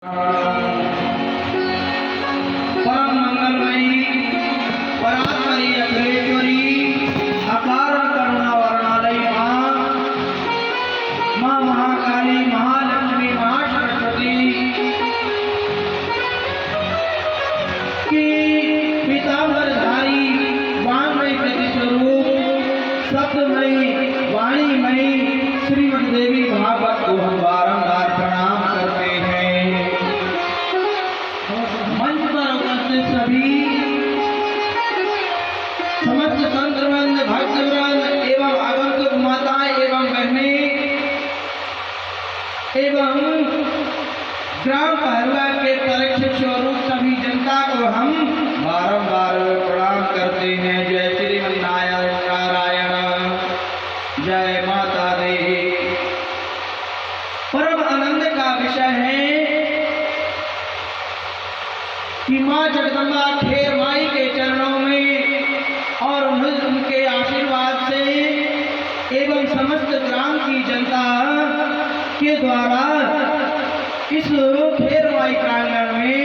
परम मंगलमयी परात्परी अखिलेश्वरी अपार करुणा वर्णालयी माँ महाकाली महालक्ष्मी महासरस्वती की पीताम्बरधारी वांगमयी प्रतिस्वरूप सप्तमयी वाणीमयी श्रीमद् देवी भागवत को हम बारंबार प्रणाम करते हैं। मंच पर उपस्थित सभी समस्त संतवृंद भक्तवृंद एवं आगंतुक माताएं एवं बहनें एवं ग्राम पहरुआ के परीक्षित स्वरूप सभी जनता को हम बारंबार प्रणाम करते हैं। जय श्रीमन्नारायण, जय माता दी। परम आनंद का विषय है कि माँ जगदम्बा खेर माई के चरणों में और उनके आशीर्वाद से एवं समस्त ग्राम की जनता के द्वारा इस खेर माई प्रांगण में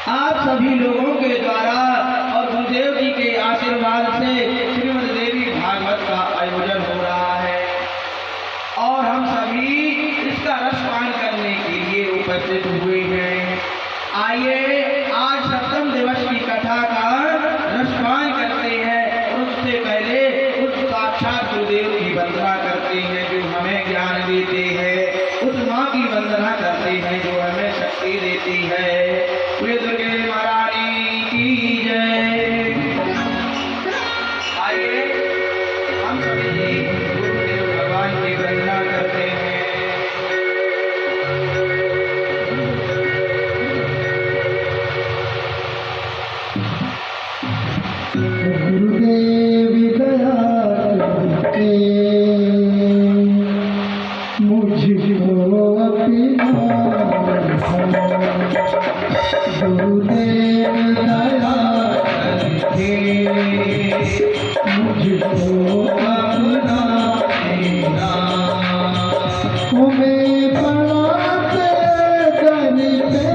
आप सभी लोगों के द्वारा और गुरुदेव जी के आशीर्वाद से श्रीमद् देवी भागवत का आयोजन हो रहा है और हम सभी इसका रसपान करने के लिए उपस्थित हुए हैं। आइए आज सप्तम दिवस की कथा का रसपान करते हैं और उससे पहले उस साक्षात गुरुदेव की वंदना करते हैं जो हमें ज्ञान देते हैं, उस माँ की वंदना करते हैं जो हमें शक्ति देती है। वे दुर्गे महारानी की जय। आइए हम सभी गुरुदेव भगवान की वंदना करते हैं। गुरुदेव दया करके मुझको अपना गुरुदेव दया करके मुझको अपना तुम्हें पढ़ाते दर पे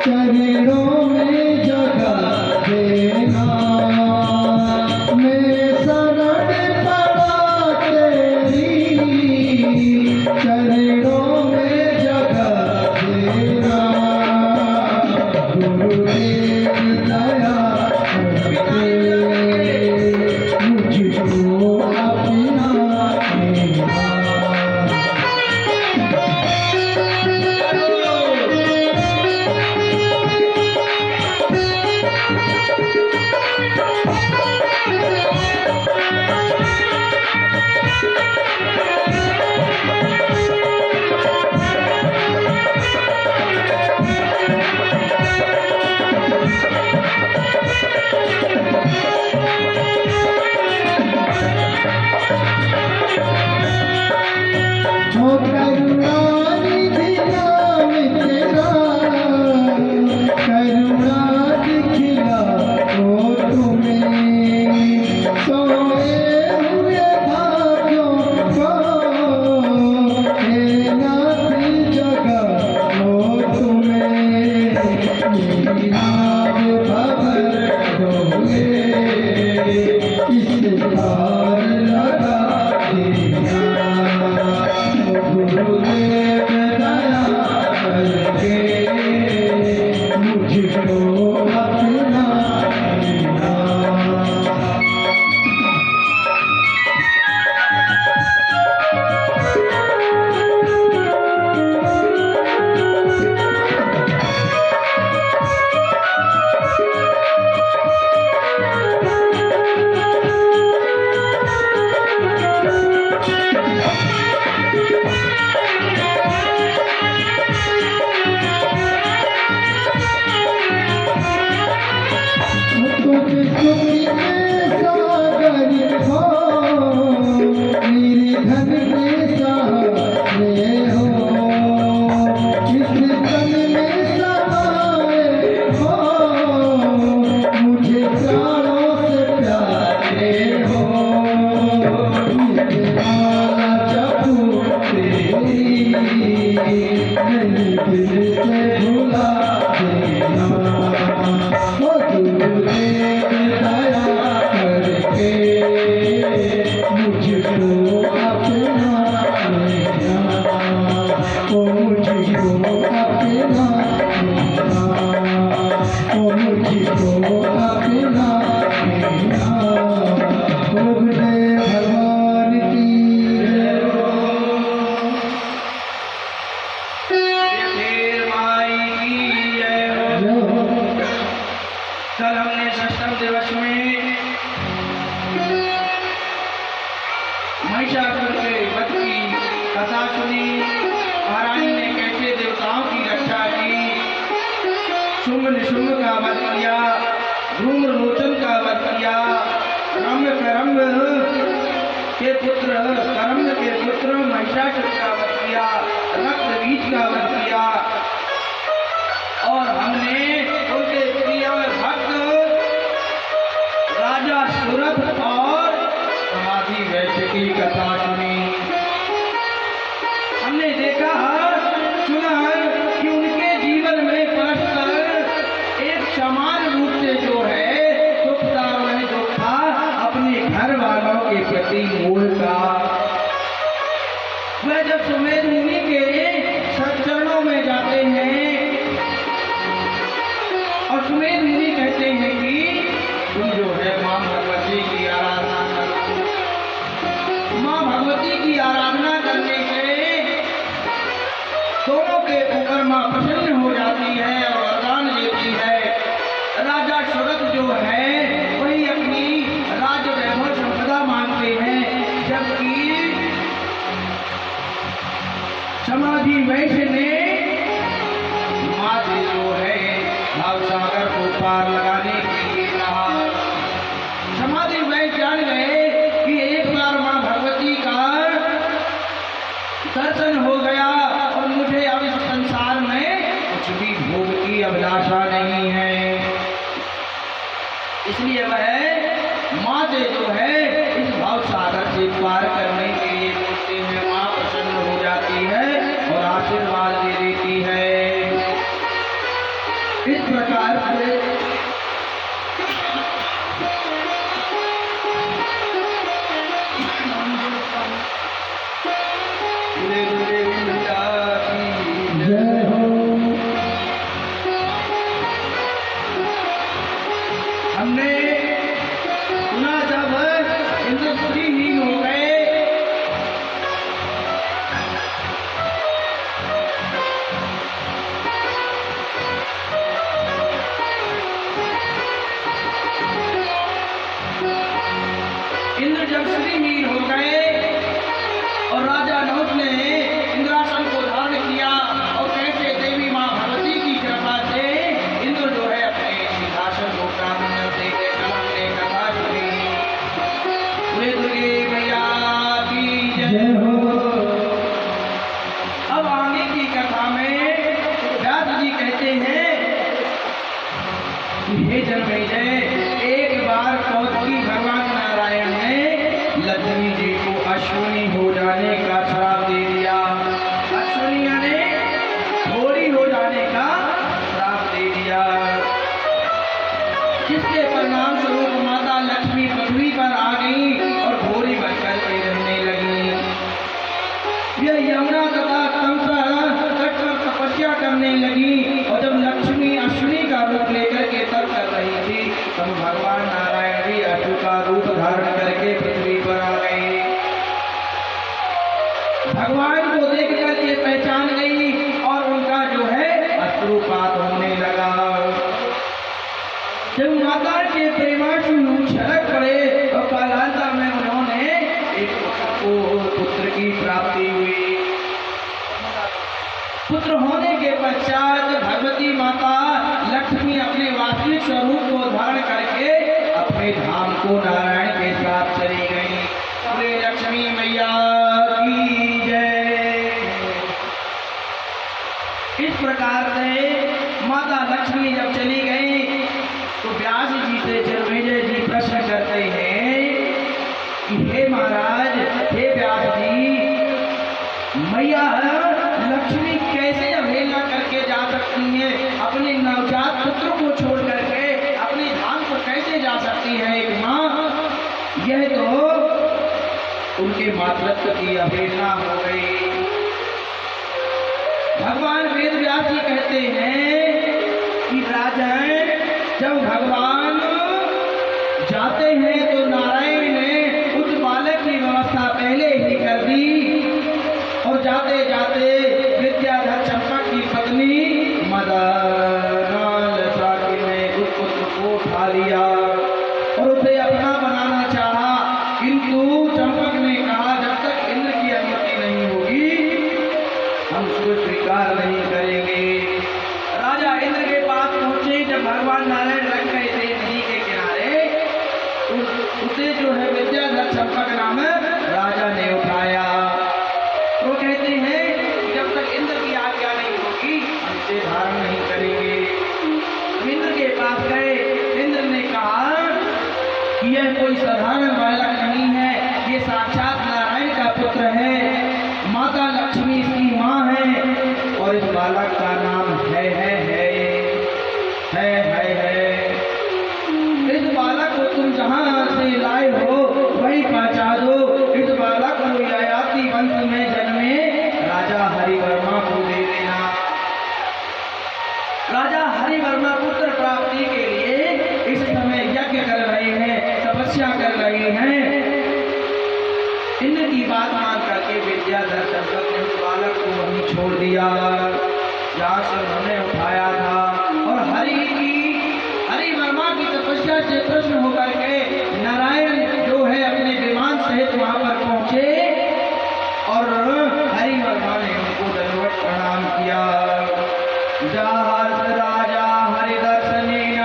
चरणों में जगह देना। मैं शरण पड़ा तेरी चरणों में जगह देना। गुरुदेव दया करके मुझको अपना देना। ओ करुणानिधि नाम तेरा, करुणा दिखला ओ तुम्हें। सोए हुए भाग्यों को नाथ जगह ओ तुम्हें। मेरी नाम भवर दोगे इस पार लगा देना। गुरुदेव दिल से भुला देना ओ गुरुदेव दया करके मुझको अपना लेना ओ मुझको अपना लेना ओ मुझको अपना लेना गुरुदेव भगवान की जय हो। शेर माई की जय हो। कल हमने सप्तम दिवस में महिषासुर के वध की कथा सुनी। महारानी ने कैसे देवताओं की रक्षा की, शुंभ निशुंभ का वध किया, धूम्रलोचन का वध किया, करम्य के पुत्र महिषासुर का वध किया, रक्तबीज का वध किया। और हमने उनके प्रिय भक्त राजा सुरथ और समाधि वैश्य की कथा सुनी। हमने देखा सुना कि उनके जीवन में परस्पर एक समान रूप से जो है सुख था, उन्हें जो था अपने घर वालों के प्रति मोह का। वह जब सुमेध मुनि के चरणों में जाते हैं और सुमेध मुनि कहते हैं कि तुम जो है मां भगवती की आराधना करो। मां भगवती की आराधना करने से दोनों के ऊपर मां प्रसन्न हो जाती है और वरदान देती है। राजा सुरथ जो है वही अपनी राज वैभव संपदा मानते हैं, जबकि समाधि वैश्य ने मां से जो है भावसागर को पार लगाने के लिए कहा। समाधि वैश्य जान गए कि एक बार मां भगवती का दर्शन हो गया और मुझे अब इस संसार में कुछ भी भोग की अभिलाषा नहीं है। इसलिए वह मां से जो है इस भावसागर से पार करने के लिए बोलते हैं। मां प्रसन्न हो जाती है और आशीर्वाद दे देती है। इस प्रकार से जय हो। हमने सुना जब इंद्रहीन हो गए इंद्र जब श्रीहीन हो गए और राजा नहुष ने इंद्रासन को धारण किया और कैसे देवी मां भगवती की कृपा से इंद्र जो है अपने सिंहासन को प्राप्त करते थे। कल हमने कथा सुनी। बोले दुर्गे मैया की जय हो। अब आगे की कथा में व्यास जी कहते हैं कि हे जन्मेजय, एक बार कौतुकी भगवान नारायण ने लक्ष्मी जी को अश्विनी हो जाने का श्राप दे दिया। अश्विनी यानी घोड़ी हो जाने का श्राप दे दिया, जिसके परिणाम स्वरूप माता लक्ष्मी पृथ्वी पर आ गई और घोड़ी बनकर के रहने लगी। यह यमुना तथा तमसा तट पर तपस्या करने लगी और जब लक्ष्मी अश्विनी का रूप लेकर के तप कर रही थी तब भगवान नारायण जी अश्व का रूप धारण करके पृथ्वी पर आ गए। भगवान को देख करके पहचान गई और उनका जो है अश्रुपात होने लगा। जब माता के प्रेमाशु छलक पड़े और कालांतर में उन्होंने एक पुत्र की प्राप्ति हुई। पुत्र होने के पश्चात भगवती माता लक्ष्मी अपने वास्तविक स्वरूप को धारण करके अपने धाम को नारायण के साथ चली गई। बोले लक्ष्मी मैया की जय। इस प्रकार से माता लक्ष्मी जब चली गई तो व्यास जी से जन्मेजय जी प्रश्न करते हैं कि हे महाराज, हे व्यास जी, मैया लक्ष्मी कैसे अवहेलना अपने नवजात पुत्र को छोड़ करके अपनी धाम को कैसे जा सकती है एक माँ? यह तो उनके मातृत्व की अवहेलना हो गई। भगवान वेद व्यास जी कहते हैं कि राजन, जब भगवान जाते हैं तो नारायण ने उस बालक की व्यवस्था पहले ही कर दी और जाते जाते विद्याधर चंपक की पत्नी मदनालसा ने उस पुत्र को उठा लिया और उसे अपना बनाना चाहा, किंतु चंपक ने कहा जब तक इंद्र की अनुमति नहीं होगी हम उसको स्वीकार नहीं करेंगे। राजा इंद्र के पास पहुंचे। जब भगवान नारायण रख गए थे नदी के किनारे, उसे जो है विद्याधर चंपक नामक राजा ने उठाया। वो कहते हैं जब तक इंद्र की आज्ञा नहीं होगी हम इसे धारण नहीं करेंगे। इंद्र के पास गए। इंद्र ने कहा कि यह कोई साधारण बालक नहीं है, ये साक्षात नारायण का पुत्र है, माता लक्ष्मी इसकी माँ है और इस बालक का नाम है। इस बालक को तुम जहाँ से लाए हो वही पहुँचा दो। इस बालक को ययाति वंश में जन्मे राजा हरिवर्मा को दे देना। राजा हरिवर्मा पुत्र प्राप्ति के लिए इस समय यज्ञ कर रहे हैं, तपस्या कर रहे हैं। इंद्र की बात मान करके विद्याधर चंपक ने उस बालक को वहीं छोड़ दिया जहाँ से उन्होंने उठाया था और हरिवर्मा की तपस्या से प्रसन्न होकर के नारायण जो है अपने विमान सहित वहां पर पहुंचे और हरिवर्मा ने उनको दंडवत प्रणाम किया। जहाज राजा हरिदर्शनेन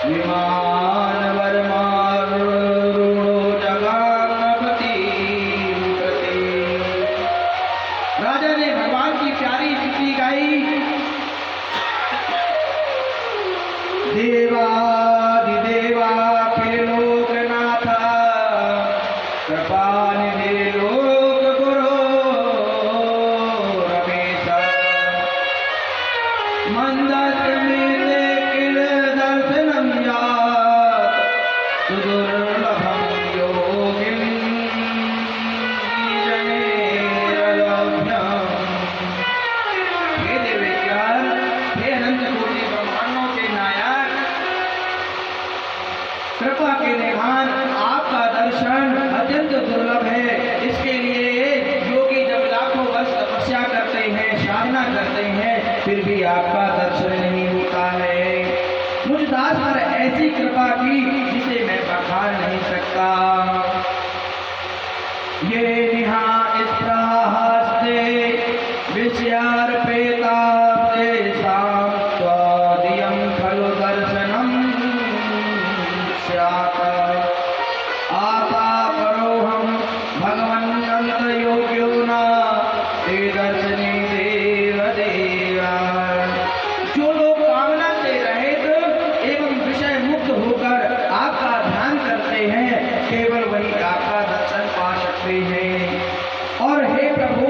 विमान वर्मारूढ़ो जगामपति प्रति। राजा ने भगवान की प्यारी स्तुति गाई। देवादिदेवा अखिल लोकनाथ कृपानिधि लोक गुरो रमेश मंदस्मिते किल दर्शनम यात सुदुर्लभम योगिन जनेरलभ्यम। हे देवेश्वर, हे अनंत कोटि ब्रह्मांडों के नायक, कृपा के निधान, आपका दर्शन अत्यंत दुर्लभ है। इसके लिए योगी जब लाखों वर्ष तपस्या करते हैं, साधना करते हैं, फिर भी आपका दर्शन नहीं होता है। मुझ दास पर ऐसी कृपा की जिसे मैं बखान नहीं सकता। ये निहा स्पृहास्ते विषयार्पेतास्ते साम स्वादियं खलु दर्शनम स्यात्। आता परोहम भगवन्नंत योग्यो न ते दर्शने देव देवा। जो लोग कामना से रहित एवं विषय मुक्त होकर आपका ध्यान करते हैं, केवल वही आपका दर्शन पा सकते हैं। और हे प्रभु,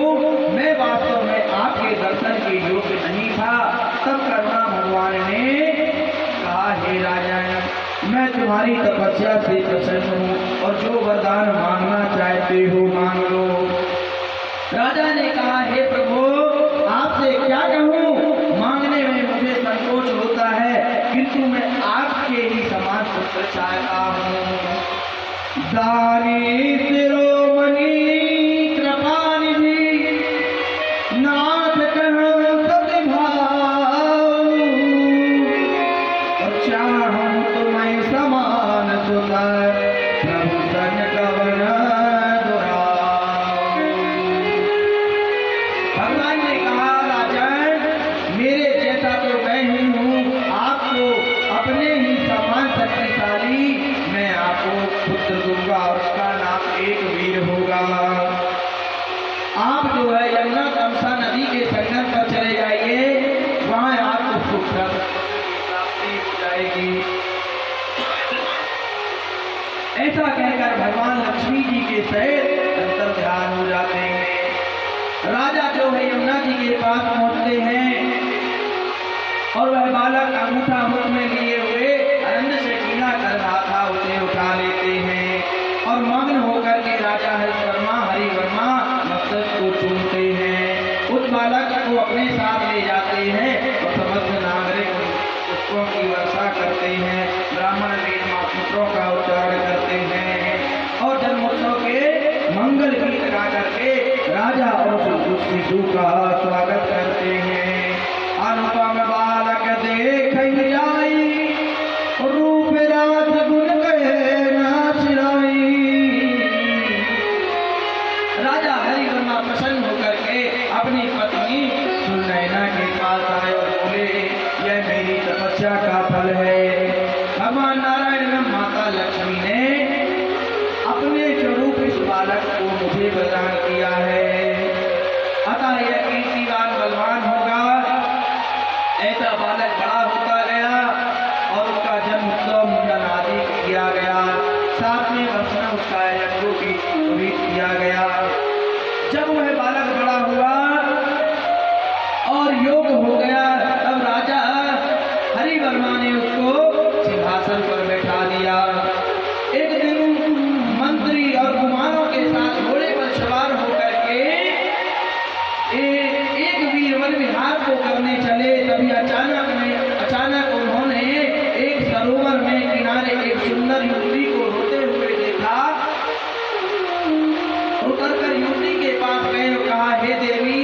मैं वास्तव में आपके दर्शन के योग्य नहीं था। तब करुणा भगवान ने कहा, हे राजन, मैं तुम्हारी तपस्या से प्रसन्न हूँ और जो वरदान मांगना चाहते हो मांग लो। राजा ने कहा, हे प्रभु, आपसे क्या कहूँ, मांगने में मुझे संकोच होता है, किंतु मैं आपके ही समान पुत्र चाहता हूँ। दानी शिरोमणि कृपानिधि नाथ कहूँ सद्भाव और चाहूँ तुम्हें समान सुतर प्रभु सन कवन दुराव। भगवान ने कहा, राजन, मेरे जैसा तो मैं ही हूँ, आपको अपने ही समान शक्तिशाली मैं आपको पुत्र दूंगा और उसका नाम एक वीर होगा। आप जो है यमुना तमसा नदी के संगम पर चले जाइए, वहां आपको सुख प्राप्ति हो जाएगी। ऐसा कहकर भगवान लक्ष्मी जी के सहित अंतर ध्यान हो जाते हैं। राजा जो है यमुना जी के पास पहुंचते हैं और वह बालक अंगूठा मुख में लिए हुए आनंद से कीना कर रहा था, उसे उठा लेते हैं और मग्न होकर के राजा हरिवर्मा मस्तक को चूमते हैं। उस बालक को अपने साथ ले जाते हैं और समस्त नागरिक पुष्पों की वर्षा करते हैं, ब्राह्मण वीर महापुत्रों का उच्चारण करते हैं और जन्मोत्सव के मंगल गीत गा करके राजा और उस शिशु का स्वागत करते हैं। अनुपम बालक देख जाई, रूप रात गुण कहे नाचिराई। राजा हरिवर्मा प्रसन्न होकर के अपनी पत्नी सुनैना के पास आए और बोले, यह मेरी तपस्या का फल है। भगवान नारायण एवं माता लक्ष्मी ने अपने स्वरूप इस बालक को मुझे प्रदान किया है, अतः यह कीर्तिवान बलवान होगा। ऐसा बालक बड़ा होता गया और उसका जन्म उत्सव मुंडन आदि किया गया, साथ में वर्षना उसका यज्ञों की भी किया गया। जब वह बालक बड़ा हुआ और योग हो गया, तब राजा हरिवर्मा ने उसको सिंहासन पर बैठा दिया। एक दिन मंत्री और कुमारों के साथ घोड़े पर सवार होकर के एक वीर वन विहार को करने चले, तभी अचानक उन्होंने एक सरोवर में किनारे एक सुंदर युवती को रोते हुए देखा। उतरकर युवती के पास गए और कहा, हे देवी,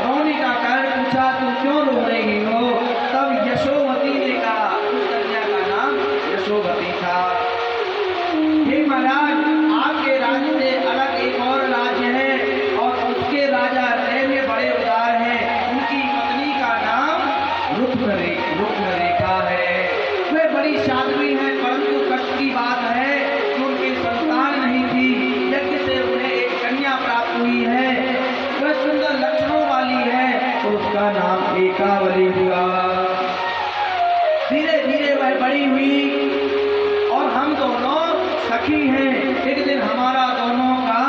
रोने का कारण पूछा, तुम क्यों रो रही हो? तब यशोवती ने कहा, उस कन्या का नाम यशोवती था, हे महाराज, आपके राज्य से अलग एक और राज्य है और उसके राजा हृदय में बड़े उदार हैं। उनकी पत्नी का नाम रुक्मरेखा है। वे बड़ी साध्वी है, परंतु कष्ट की बात है कि उनकी संतान नहीं थी। यज्ञ से उन्हें एक कन्या प्राप्त हुई है, वह सुंदर लक्षणों वाली है, तो उसका नाम एकावली हुआ। धीरे धीरे वह बड़ी हुई और हम दोनों सखी हैं। एक दिन हमारा दोनों का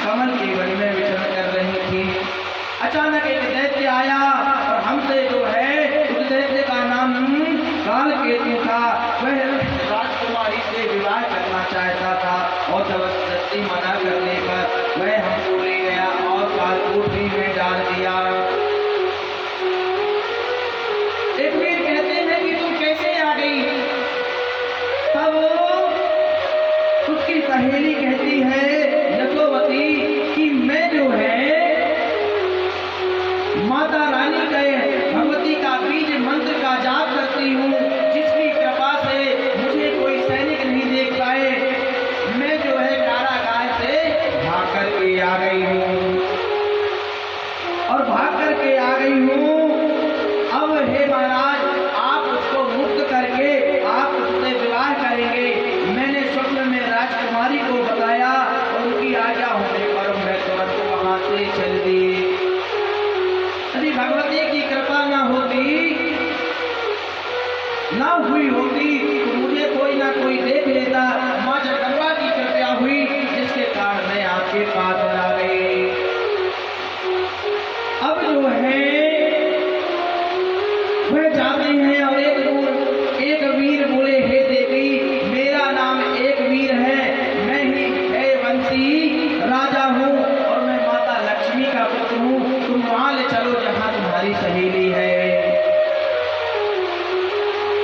कमल के वन में विचरण कर रही थी। अचानक एक दैत्य आया और हमसे जो है उस दैत्य का नाम कालकेतु था। वह राजकुमारी से विवाह करना चाहता था और जबरदस्ती मना करने पर वह हमको ले गया और कालकूटरी में डाल दिया। एक वीर कहते हैं कि तुम कैसे आ गई? तब उसकी सहेली कहती है यशोवती कि मैं जो है माता रानी के भगवती का बीज मंत्र का जाप करती हूँ, जिसकी कृपा से मुझे कोई सैनिक नहीं देख पाए। मैं जो है कारागार से भाग करके आ गई हूँ और भाग करके आ गई हूँ। अब हे महाराज, आप उसको मुक्त करके आप उससे विवाह करेंगे। मैंने स्वप्न में राजकुमारी को बताया और उनकी आज्ञा होने पर मैं तुरंत वहां से चल दी। यदि भगवती की कृपा ना हुई होती तो मुझे कोई ना कोई देख लेता। माँ जगदम्बा की कृपा हुई, जिसके कारण मैं आपके पास आ गई। अब जो है वह जाते हैं और एक वीर बोले, हे देवी, मेरा नाम एक वीर है, मैं ही है वंशी राजा हूँ और मैं माता लक्ष्मी का पुत्र हूँ। तुम वहां ले चलो जहाँ तुम्हारी सहेली है।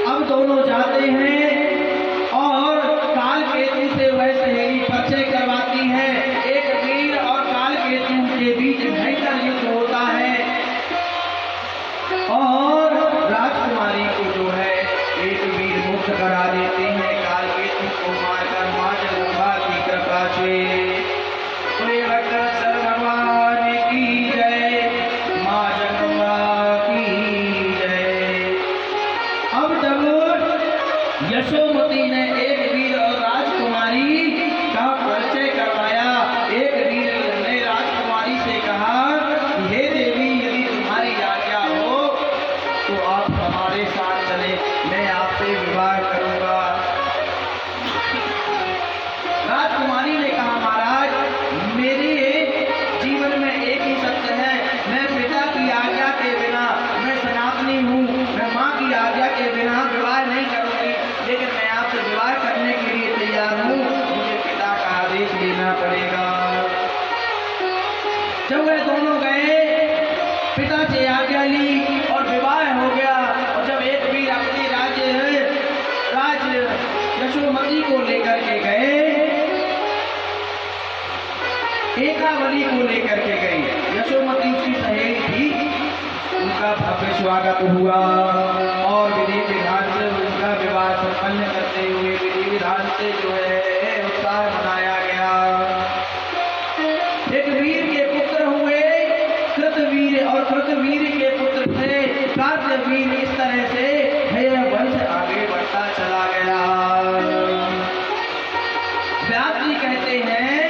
अब दोनों जाते हैं और कालकेतु से वह सहेली परिचय करवाती है। एक वीर और कालकेतु के बीच भयंकर युद्ध होता है और राजकुमारी को जो है एक वीर मुक्त करा देते हैं। कालकेतु को मारकर माँ जगदम्बा की कृपा से भगवान की जय, माँ जगदम्बा की पिता से आज्ञा ली और विवाह हो गया। और जब एक वीर अपने राज यशोमती को लेकर के गए, एकावली को लेकर के गए, यशोमती उसकी सहेली थी, उनका भव्य स्वागत हुआ और विधि विधान से उनका विवाह संपन्न करते हुए विधि विधान से जो है उत्साह मनाया गया। एक वीर के पुत्र हुए कृतवीर और कृतवीर के पुत्र थे कार्तवीर। इस तरह से यह वंश आगे बढ़ता चला गया। व्यास जी कहते हैं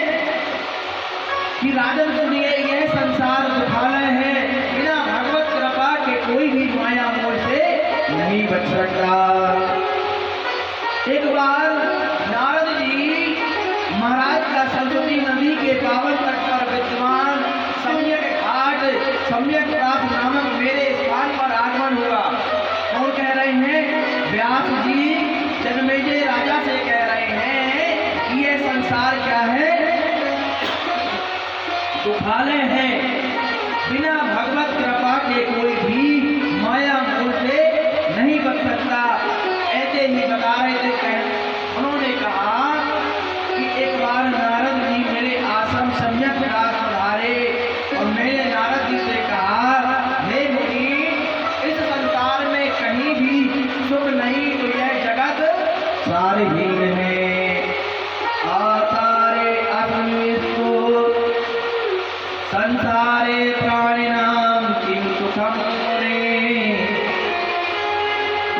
कि राजन सुनिए, यह संसार दुखालय है, बिना भगवत कृपा के कोई भी माया मोह से नहीं बच सकता। एक बार नारद जी महाराज का सरस्वती नदी के पावन तट पर विद्यमान सम्यक व्यास नामक मेरे स्थान पर आगमन हुआ। और कह रहे हैं व्यास जी जन्मेजय राजा से कह रहे हैं कि यह संसार क्या है, दुखालय है, बिना भगवत कृपा के कोई भी माया मोह से नहीं बच सकता। ऐसे ही बता रहे थे। उन्होंने कहा कि एक बार नारद जी मेरे आश्रम सम्यक व्यास पधारे और मैंने नारद जी से कहा, हे मुनि, इस संसार में कहीं भी सुख नहीं, तो यह जगत सारहीन है। आसारे अस्मिस्तु संसारे प्राणिनाम किम सुखम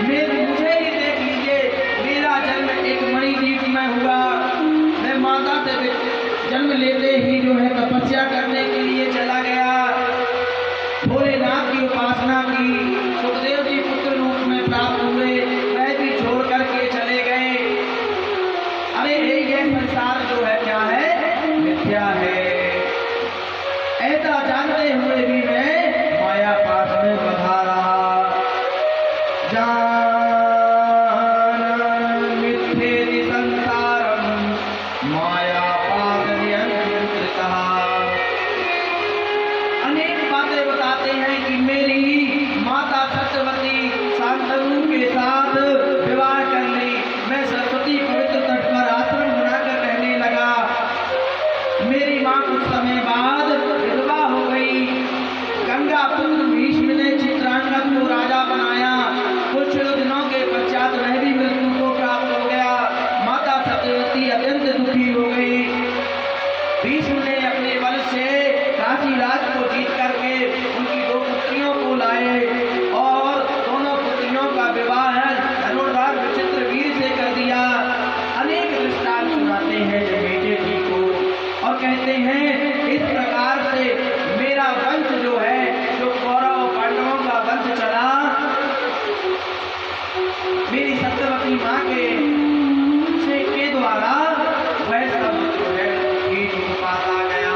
मुझे ही देख लीजिए, मेरा जन्म एक मणिद्वीप में हुआ। मैं माता से जन्म लेते ही जो है तपस्या करने के लिए चला गया, भोलेनाथ की उपासना की, सुखदेव जी पुत्र रूप में प्राप्त हुए, वह भी छोड़ करके चले गए। अरे ये संसार जो है क्या है, मिथ्या है। ऐसा जानते हुए भी मैं माया पास में बधा रहा। मिथ्येति संसारम माया पास नियंत्रितः। अनेक बातें बताते हैं कि मेरी माता सत्यवती शांतनु के साथ विवाह कर ली। मैं सरस्वती पवित्र तट पर आश्रम बनाकर रहने लगा। मेरी माँ कुछ समय बाद विधवा हो गई। गंगा पुत्र भीष्म ने चित्रांगद को राजा बनाया। कुछ दिनों के पश्चात वह भी मृत्यु को प्राप्त हो गया। माता सत्यवती अत्यंत दुखी हो गई। भीष्म ने अपने बल से काशी राज को जीत करके उनकी दो पुत्रियों को लाए और दोनों पुत्रियों का विवाह धनुर्धर विचित्रवीर से कर दिया। अनेक दृष्टांत सुनाते हैं जन्मेजय जी को और कहते हैं इस प्रकार से मेरा वंश जो है, जो कौरव और पांडवों का वंश चला, मेरी सत्यवती माँ के द्वारा वह सब जो है ठीक पाता गया।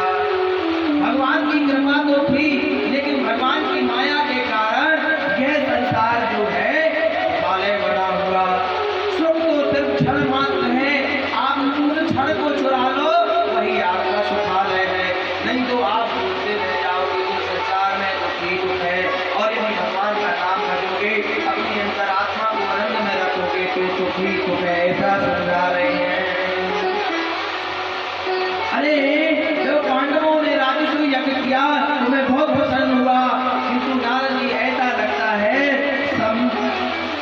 भगवान की कृपा तो थी, लेकिन भगवान की माया के कारण यह संसार जो है बाले बड़ा हुआ। सुख तो सिर्फ क्षण मात्र है, आप उस क्षण को चुरा लो, वही आपका सुखालय है। नहीं तो आप बोलते रह जाओगे कि संसार में तो ठीक है, और यदि भगवान का नाम भजोगे, अपनी अंतरात्मा को आनंद में रखोगे तो सुख ही सुख है। ऐसा समझा रहे हैं। अरे जब पांडवों ने राजसूय यज्ञ किया तो मैं बहुत प्रसन्न हुआ, किंतु नारद जी ऐसा लगता है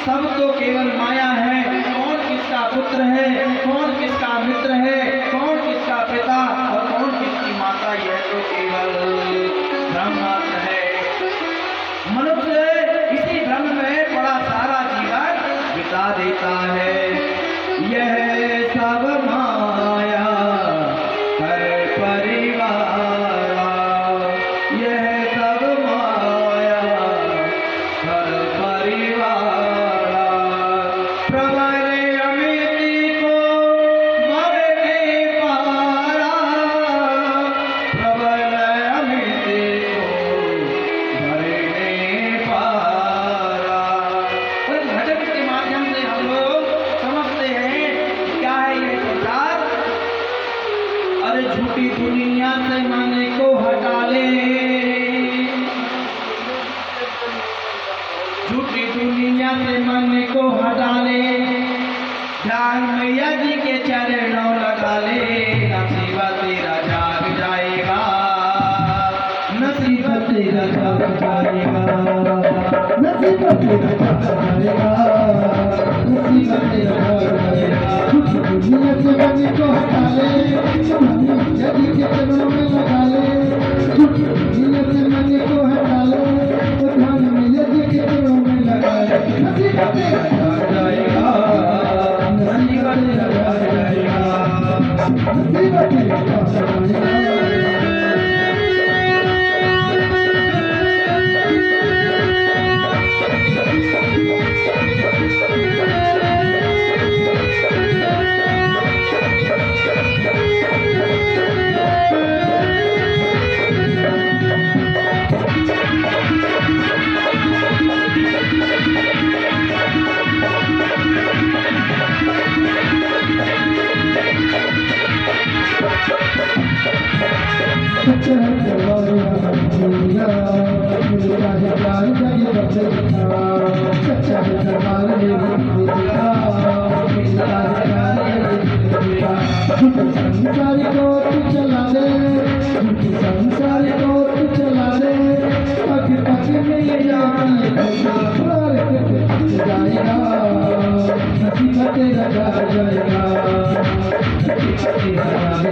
सब तो केवल माया है। कौन किसका पुत्र है, कौन किसका मित्र है, कौन किसका पिता और कौन किसकी माता, यह तो केवल भ्रम मात्र है। मनुष्य इसी भ्रम में बड़ा सारा जीवन बिता देता है। यह सब माया हर परिवारा, यह सब माया हर परिवारा। प्रबल अमिति को मरने पारा, प्रबल अमिति को मरने पारा। और भजन के माध्यम से हम लोग से मन को हटा ले, ध्यान मैया जी के चरणों लगा ले, नसीबा तेरा जाग जाएगा, नसीबा तेरा जाग जाएगा, नसीबा तेरा जाग जाएगा, नसीबा तेरा जाग जाएगा। दुनिया से मन को हटा ले, मैया जी के चरणों में लगा ले, दुनिया से मन को हटा ले, ध्यान मैया जी के चरणों में लगा ले, नसीबा तेरा जाग जाएगा, नसीबा तेरा जाग जाएगा, नसीबा तेरा जाग जाएगा। संसार को तू चला दे, संसार को तू चला दे, पग पग में ये जाएगा, नसीबा तेरा जाग जाएगा, नसीबा तेरा जाग जाएगा, नसीबा तेरा जाग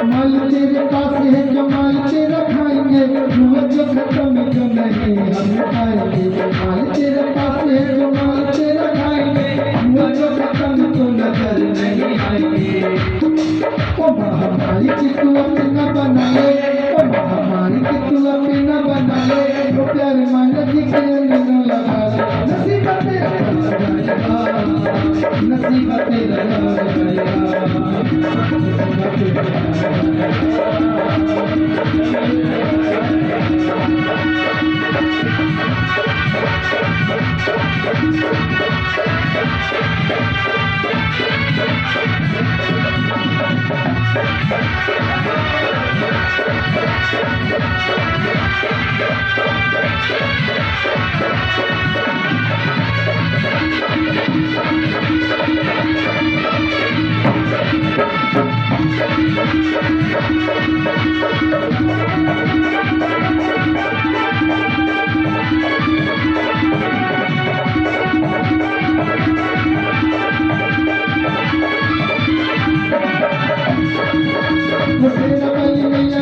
माल तेरे पास है जो माल तेरा खाएंगे, मुँह जो खत्म जो नहीं हम खाएंगे, माल तेरे पास है जो माल तेरा खाएंगे, मुँह जो खत्म तो नजर नहीं आएंगे। ओ महामारी की तू अपना बना ले, ओ महामारी की तू अपना बना ले, वो प्यार मांगा जी के अंदर लगा ले, नसीबा तेरा जाएगा, नसीबा तेरा जाएगा, नसीबा तेरा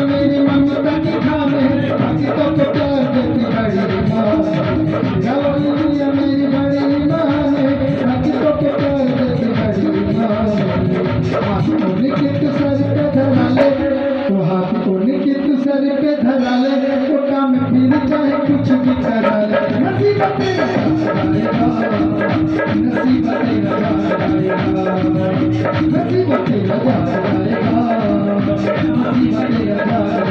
मेरी ममता की खाम है, बाकी तो प्यार देती बड़ी माँ, मेरी बड़ी माँ है, बाकी तो प्यार देती बड़ी माँ। हाथ को निकित सर पे धरा ले, तो हाथ को निकित सर पे धरा ले, तो काम फिर चाहे कुछ भी करा ले, नसीबा तेरा जाएगा, नसीबा तेरा जाएगा, नसीबा तेरा जाएगा, नसीबा तेरा जाएगा।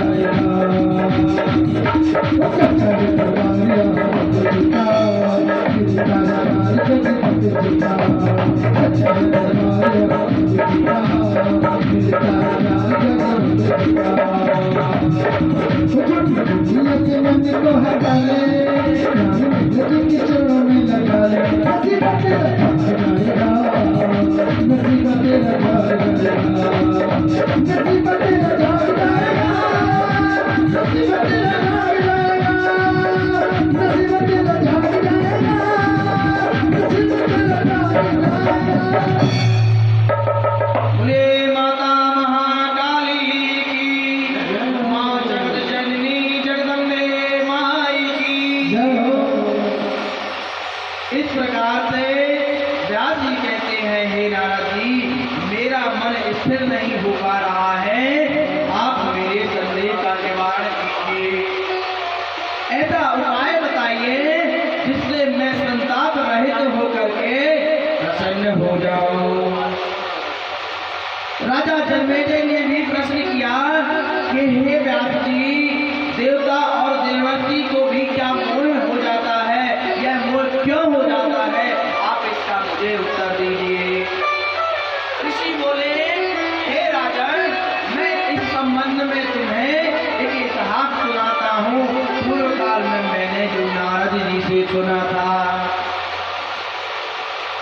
मन को हटा ले, के चरणों में लगा ले, नसीबा तेरा जाएगा, नसीबा तेरा जाएगा, नसीबा तेरा जाएगा, नसीबा तेरा जाएगा, नसीबा तेरा जाएगा, नसीबा तेरा जाएगा। बोले माता महाकाली की, माँ जगत जननी जगदम्बे माई की। इस प्रकार से व्यास जी कहते हैं, हे नारद जी, मेरा मन स्थिर नहीं हो पा रहा है, आप मेरे संदेह का निवारण कीजिए, ऐसा उपाय बताइए जिससे मैं संताप रहित होकर के प्रसन्न हो जाऊं। राजा जन्मेजय ने भी प्रश्न किया कि हे व्यास जी, देव संबंध में तुम्हें एक इतिहास सुनाता हूँ। पूर्व काल में मैंने जो नारद जी से सुना था।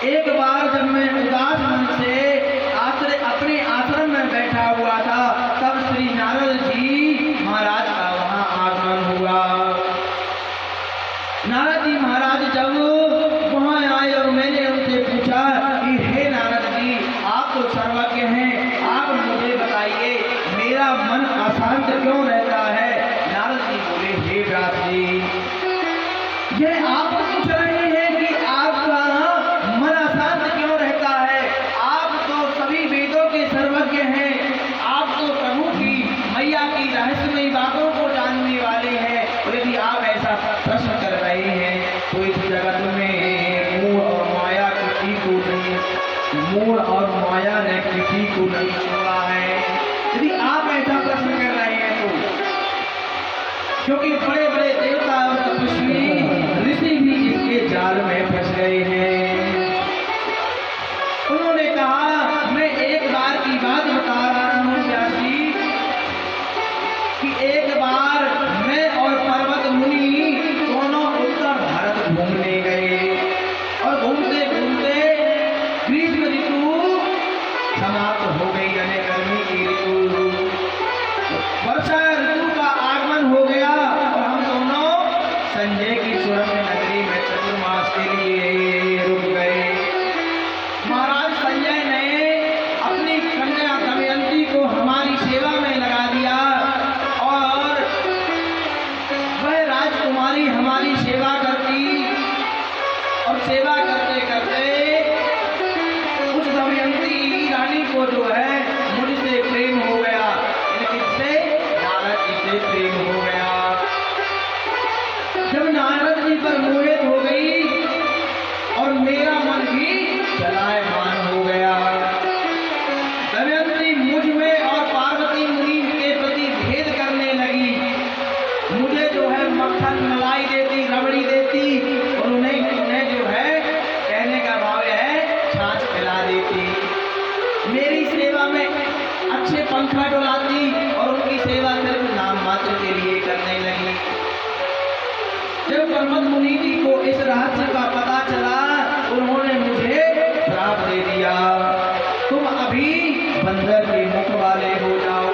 एक बार जब मैं उदास मन से अपने आश्रम में बैठा हुआ था, तब श्री नारद जी महाराज का वहां आगमन हुआ। नारद जी महाराज जब वहां आए और मैंने उनसे पूछा कि हे नारद जी, आप तो सर्वज्ञ हैं, आप मुझे बताइए मेरा मन अशांत क्यों रहता है। नारद जी बोले, हे व्यास जी, यह आप पूछ रहे हैं कि आपका मन अशांत क्यों रहता है। आप तो सभी वेदों के सर्वज्ञ हैं, आप तो प्रभु की मैया की रहस्यमयी बातों को जानने वाले हैं। और यदि आप ऐसा प्रश्न कर रहे हैं तो इस जगत में मूढ़ और माया किसी को नहीं, मूढ़ और माया ने किसी को नहीं छोड़ा है। यदि आप ऐसा प्रश्न कर रहे हैं तो, क्योंकि बड़े बड़े देवता और तपस्वी ऋषि भी इसके जाल में फंस गए हैं। उन्होंने कहा, मैं एक बार की बात बता रहा हूँ व्यास जी, कि एक बार मैं और पर्वत मुनि दोनों उत्तर भारत घूमने गए और घूमते घूमते ग्रीष्म ऋतु समाप्त हो गई, यानी गर्मी की ऋतु, वर्षा ऋतु का आगमन हो गया और हम दोनों संजय की सुरंग नगरी में चतुर्मास के लिए रुक गए। महाराज संजय ने अपनी कन्या दमयंती को हमारी सेवा में लगा दिया और वह राजकुमारी हमारी सेवा करती और सेवा करते करते उस दमयंती रानी को जो है मुझसे प्रेम हो गया, इनसे नारद जी से प्रेम हो गया। जब नारद जी पर मोहित हो गई और मेरा मन भी चलायमान हो गया, दमयंती मुझ में और पार्वती मुनि के प्रति भेद करने लगी। मुझे जो है मक्खन मलाई देती, रबड़ी देती और उन्हें जो है कहने का भाव है छाछ खिला देती। मेरी सेवा में अच्छे पंखा डुलाती और उनकी सेवा सिर्फ नाम मात्र के लिए करने लगी। जब पर्वत मुनि जी को इस रहस्य का पता चला, उन्होंने मुझे श्राप दे दिया, तुम अभी बंदर के मुख वाले हो जाओ।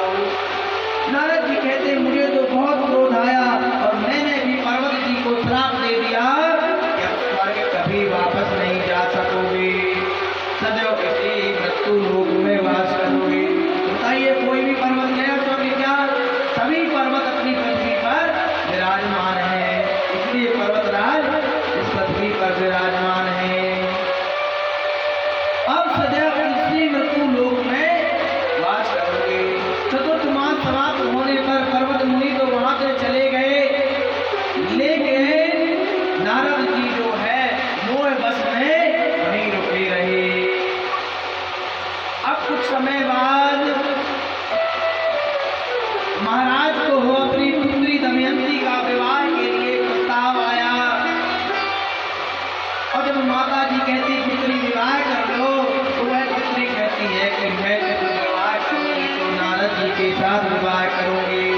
नारद जी कहते, मुझे तो बहुत क्रोध आया और मैंने भी पर्वत जी को श्राप दे दिया कि अब स्वर्ग कभी वापस नहीं जा सकोगे, सदैव किसी मृत्यु लोक में वास करोगे। बताइए, कोई भी पर्वत गया स्वर्ग क्या? सभी पर्वत अपनी पृथ्वी पर विराजमान है, इसलिए पर्वतराज इस पृथ्वी पर विराजमान है। अब सदैव इसी मृत्यु लोक में वास करोगे। चतुर्थ मास समाप्त होने पर पर्वत मुनि तो वहां से चले गए, लेकिन नारद जी जो है मोह बस में वहीं रुके रहे। अब कुछ समय बाद महाराज को हो अपनी पुत्री दमयंती का विवाह के लिए प्रस्ताव आया और जब माता जी कहती पुत्री विवाह कर लो, तो वह पुत्री कहती है कि मैं जब विवाह करूंगी तो नारद जी के साथ विवाह करूंगी,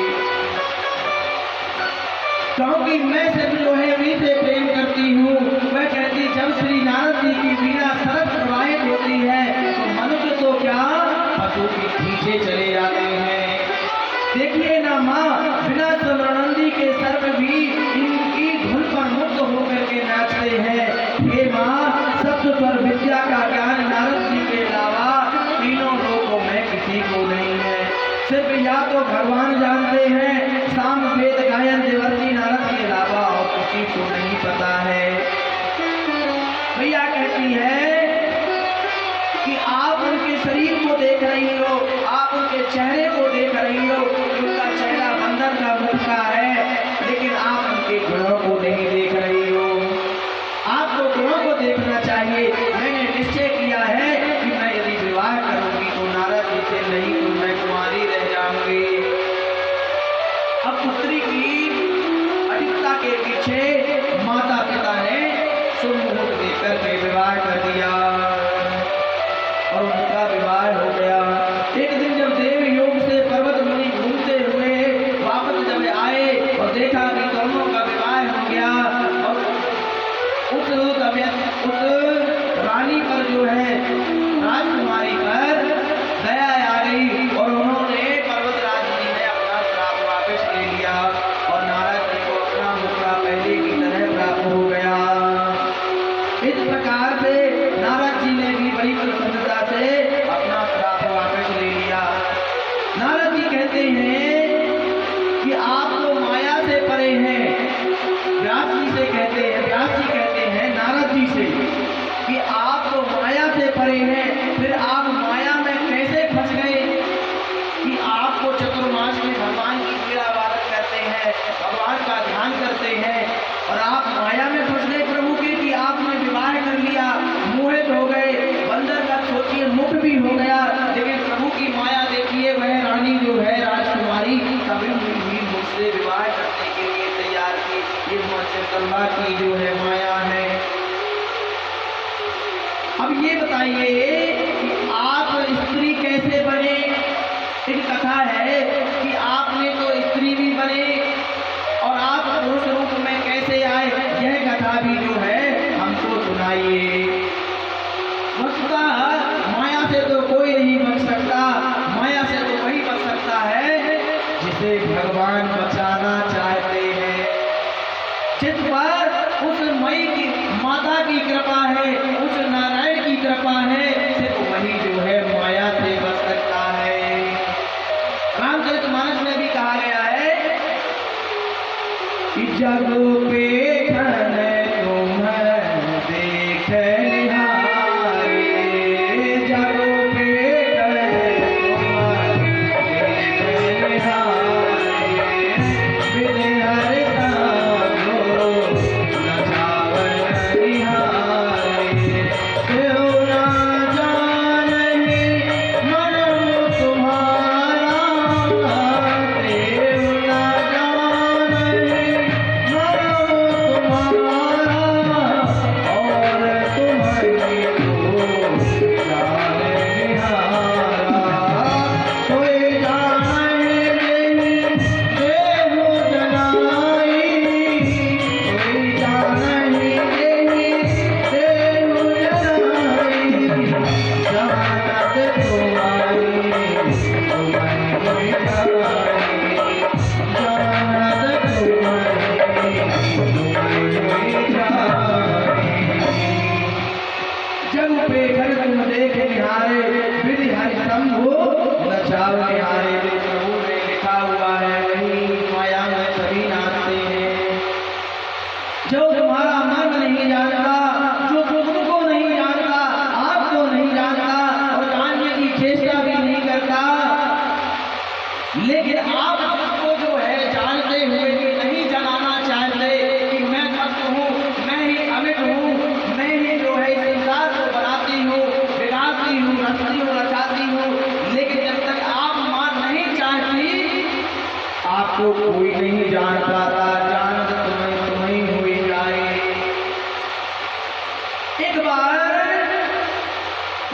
क्योंकि मैं सिर्फ लोहेवी से प्रेम करती हूँ। वह कहती, जब श्री नारद जी की वीणा सरस प्रवाहित होती है तो मनुष्य तो क्या पशु के पीछे चले जाते हैं। देखिए ना माँ, बिना स्वरनंदी के सर्प भी इनकी धुन पर मुक्त होकर के नाचते हैं। हे माँ, सप्त स्वर विद्या का ज्ञान नारद जी के अलावा तीनों लोकों में किसी को नहीं है। सिर्फ या तो भगवान जानते हैं, साम वेद गायन देवर्षि नारद के अलावा और किसी को नहीं पता है। भैया कहती है कि आप उनके शरीर को देख रही हो, आप उनके चेहरे को देख रही हो, उनका चेहरा बंदर का मुख का है, लेकिन आप उनके गुणों को नहीं देख रही हो। आपको गुणों को देखना चाहिए। मैंने निश्चय किया है कि मैं यदि विवाह करूंगी तो नारद जी से नहीं, तो मैं कुंवारी रह जाऊंगी। कहते हैं कि आप तो माया से परे हैं। व्यास जी से कहते हैं, व्यास जी कहते हैं नारद जी से कि आप तो माया से परे हैं, फिर आप माया में कैसे फंस गए कि आपको चतुर्मास में भगवान की पीड़ा वादन करते हैं, भगवान का ध्यान करते हैं और आप माया में फंस गए प्रभु के कि आपने विवाह कर लिया, मोहित हो गए, बंदर का सोचिए मुक्त भी हो गया, लेकिन प्रभु की माया देखिए, वह रानी जो है राजकुमारी कभी भी मुझसे विवाह करने के लिए तैयार थी। ये जगदम्बा की जो है माया है। अब ये बताइए कि आप स्त्री कैसे बने? एक कथा है कि आपने तो स्त्री भी बने और आप पुरुष रूप में कैसे आए, यह कथा भी जो है हमको सुनाइए। वस्तुतः माया से तो कोई नहीं बच सकता, माया से तो वही बच सकता है जिसे भगवान बचाना चाहते हैं, जिस पर उस मई की माता की कृपा है, उस नारायण की कृपा है, सिर्फ वही जो है माया से बच सकता है। रामचरितमानस में भी कहा गया है कि जग पे तुम देख निहारे, जग पे तुम देख निहारे, बिन हर कामो नचावन निहारे, क्यों ना जाने मरम तुम्हारा, क्यों ना जाने मरम तुम्हारा, और तुम्हारी को जाने निहारा, कोई जाने नहीं देहु जनाई, कोई जाने नहीं देहु जनाई, जानत तुम्हारी तुम्हें कोई जाई, जानत तुम्हारी तुम्हें कोई जाई। जग पे घर तुम देख निहारे, विधि हरि शंभु नचाव निहारे, जो प्रभु में लिखा हुआ है वही माया में सभी नाचते हैं। जो तुम्हारा मन नहीं जानता, जो तुमको नहीं जानता, आपको नहीं जानता और जानने की चेष्टा भी नहीं करता, लेकिन आप उसको जो है जानते हुए भी नहीं जनाना चाहते कि मैं तत्व हूँ, मैं ही अमित हूँ, मैं ही जो है संसार को बनाती हूँ, बिगाड़ती हूँ, रचती हूँ, रचाती हूँ, लेकिन जब तक आप मान नहीं चाहती, आपको कोई नहीं जान पाता, जानत तुम्हें हुई जाए। एक बार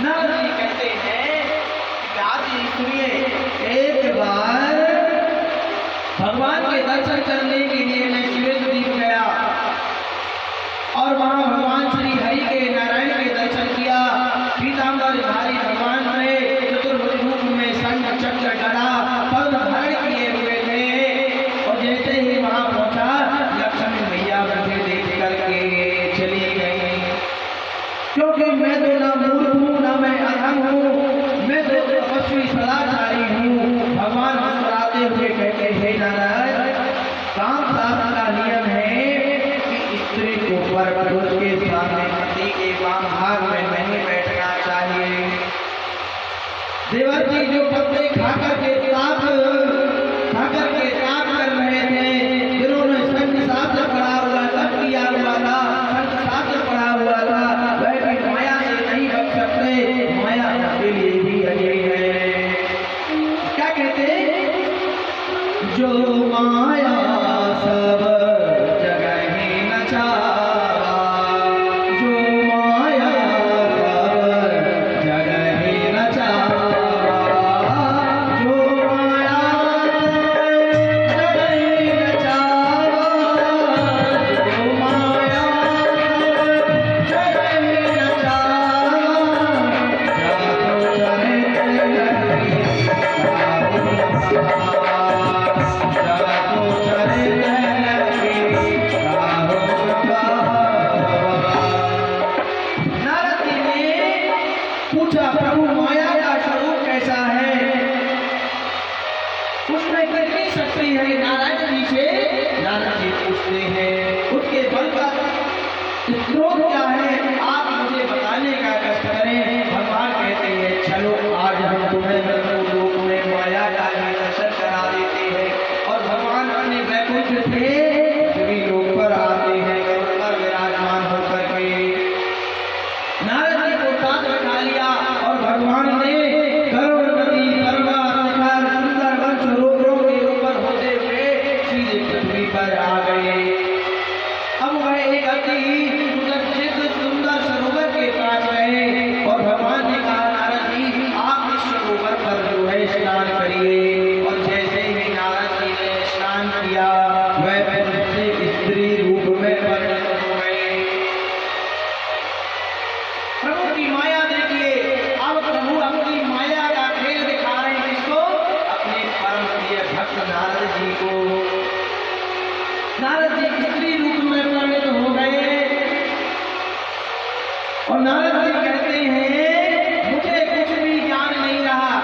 नारद जी कहते हैं कि आज सुनिए, एक बार भगवान के दर्शन करने के लिए मैं शिवेन्द्रदीप गया और वहां भगवान श्री हरि के नारायण के दर्शन किया। पीताम्बरधारी भगवान बने, चतुर्भुज रूप में शंख चक्र गदा पद्म धारण किए हुए थे और जैसे ही वहां पहुंचा, लक्ष्मी मैया मुझे देख करके चली गई, क्योंकि मैं तो ना मूर्ख हूँ, ना मैं अधम हूँ, मैं तो तपस्वी सदाचारी हूँ। भगवान मुस्कुराते हुए कहते हैं, नारायण, काम शास्त्र का नियम है कि स्त्री को पर पुरुष के सामने पति के वाम भाग में नहीं बैठना चाहिए। देवर जी जो पत्ते खाकर के ताप कर रहे थे, जिन्होंने संघ शास्त्र पढ़ा हुआ, तप किया हुआ था, संघ शास्त्र पढ़ा हुआ था, वह भी माया से नहीं बच सकते, माया के लिए भी अजय है। क्या कहते? जो माया सब जगह ही नचावा, जो माया सब जगह ही नचावा, जो माया सब जगह ही नचावा, जो माया सब जगह ही नचावा, जातो चले नारद जी ने पूछा, प्रभु माया का स्वरूप कैसा है? उसमें कितनी शक्ति है नारायण जी से नारद जी पूछते हैं, उसके बल का स्रोत क्या है, आप मुझे बताने का कष्ट करें। भगवान कहते हैं चलो आज हम तुम्हें लोक में माया का दर्शन करा देते हैं। और भगवान अपने वैकुंठ से सभी लोग पर आते हैं, गरुड़ पर विराजमान होकर के नारद जी को साथ बैठा लिया और भगवान ने गरुड़ नदी पर्वत शिखर सुंदर वन सरोवरों के ऊपर होते हुए सीधे पृथ्वी पर आ गए। अब वह एक अति सुंदर सरोवर के पास गए और भगवान ने कहा नारद जी आप इस सरोवर पर जो है स्नान करिए। और जैसे ही नारद जी ने स्नान किया वह फिर से स्त्री रूप में परिणत हो गए। प्रभु की माया देखिए, अब प्रभु अपनी माया का खेल दिखा रहे हैं किसको, अपने परम प्रिय भक्त नारद जी को। नारद जी स्त्री रूप में परिणत हो गए और नारद जी कहते हैं मुझे कुछ भी ज्ञान नहीं रहा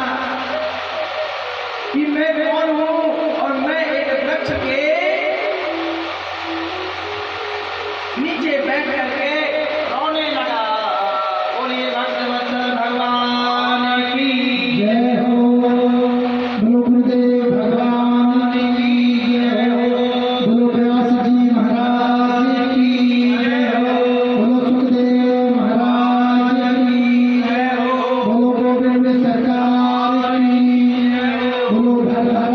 कि मैं कौन हूं। और मैं एक वृक्ष के नीचे बैठ करके रोने लगा। बोलिए भक्तवत्सल भगवान की जय हो, बोलो गुरुदेव भगवान की जय हो, बोलो व्यास जी महाराज की जय हो, बोलो सुखदेव महाराज की जय हो, बोलो गोविंद सरकार की बोलो भरभरा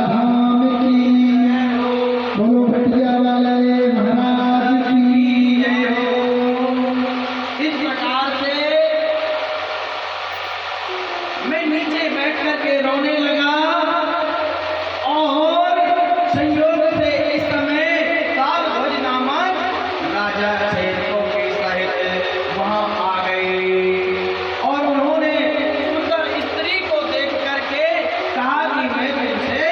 धाम की बोलो भटिया वाले महाराज की जय हो। इस प्रकार से मैं नीचे बैठ करके रोने लगा और संयोग से इस समय कालभोज नामक राजा सैनिकों के सहित वहां आ गए और उन्होंने सुंदर स्त्री को देख करके कहा कि मैं तुमसे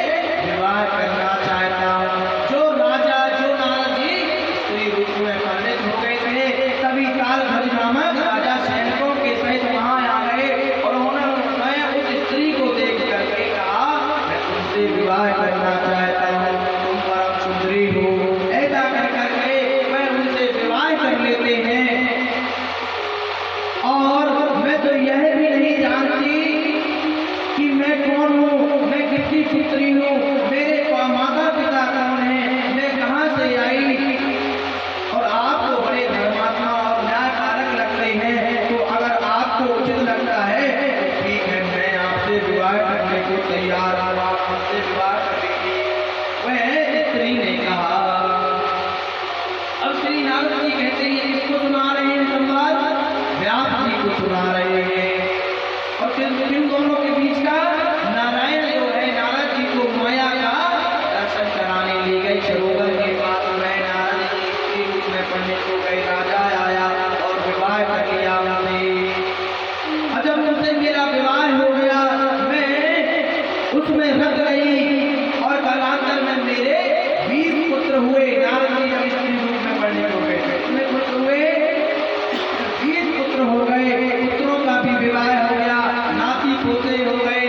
विवाह करना चाहता हूं। जो राजा जो नारद जी स्त्री रूप में परिणत हो गए थे तभी कालभोज नामक राजा सैनिकों के सहित वहां आ गए और उन्होंने उस स्त्री को देख करके कहा मैं तुमसे विवाह करना चाहता हूँ, तुम परम सुंदरी हो। ऐसा कर करके वह उनसे विवाह कर लेते हैं। और मैं तो यह भी नहीं जानती कि मैं कौन हूँ, मैं किसकी पुत्री हूँ, मेरे माता पिता कौन है, मैं कहाँ से आई। और आप तो बड़े धर्मात्मा और न्यायकारक लगते हैं, तो अगर आपको उचित लगता है तो ठीक है, मैं आपसे विवाह करने को तैयार हूँ, आप मुझसे विवाह कर लीजिए। वह स्त्री ने कहा। अब श्री नारद जी कहते हैं किसको सुना रहे हैं संवाद, व्यास जी को सुना रहे हैं। और फिर इन दोनों के बीच का नारायण जो है नारद जी को माया का दर्शन कराने ले गए सरोवर के पास में। नारद जी स्त्री रूप में पंडित हो गए, राजा आया और विवाह कर लिया उनसे। और जब उनसे मेरा विवाह हो गया मैं उसमें रख गई और कालांतर में मेरे 20 पुत्र हुए। नारद जी जब स्त्री रूप में पंडित हो गए कितने पुत्र हुए, 20 पुत्र हो गए। पुत्रों का भी विवाह हो गया, नाती पोते हो गए।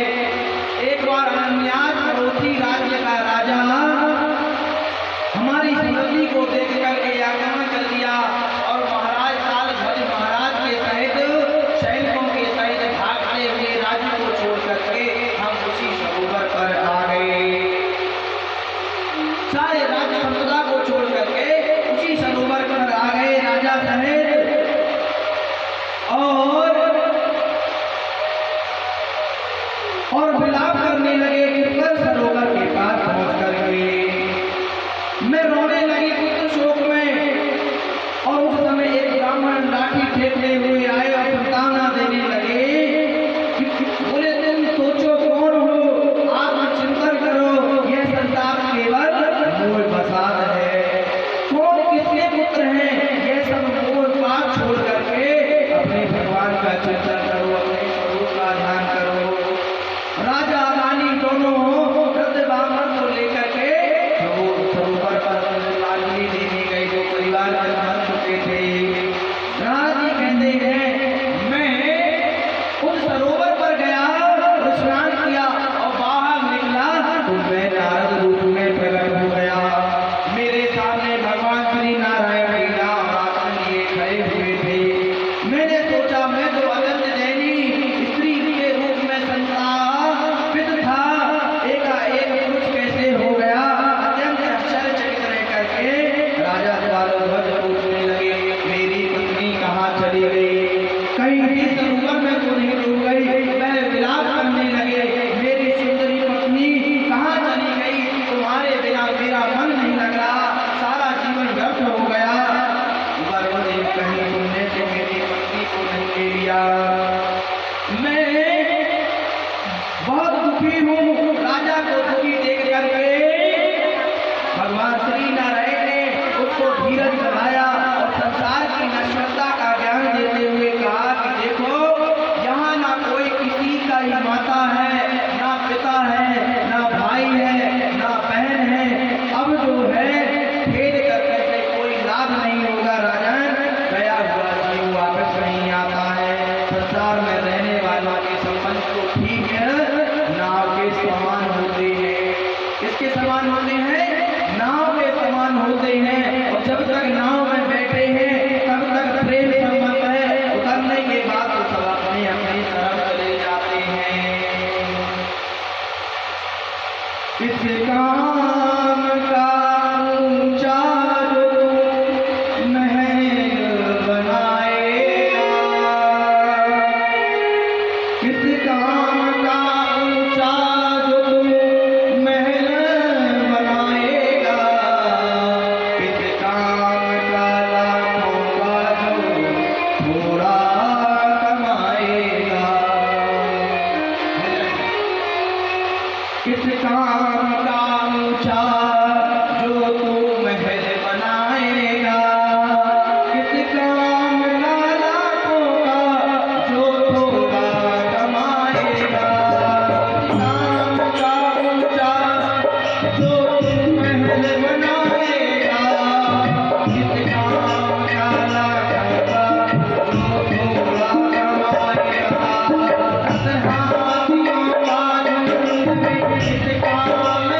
एक बार अनन्यास पड़ोसी राज्य का राजा हमारी सुंदरी को देख करके आक्रमण कर दिया और महाराज कालभोज महाराज के सहित सैनिकों के सहित भागते हुए राज्य को छोड़ करके हम उसी सरोवर पर आ गए। किस काम का ऊंचा जो तू महल बनाएगा, किस काम का ऊंचा जो तू महल बनाएगा, किस काम का लाखों का जो थोड़ा कमाएगा, किस काम का ऊंचा जो तू महल बनाएगा, किस काम का लाखों का जो थोड़ा कमाएगा, किस काम का ऊंचा जो तू महल बनाएगा, किस काम का लाखों का जो थोड़ा कमाएगा, किस काम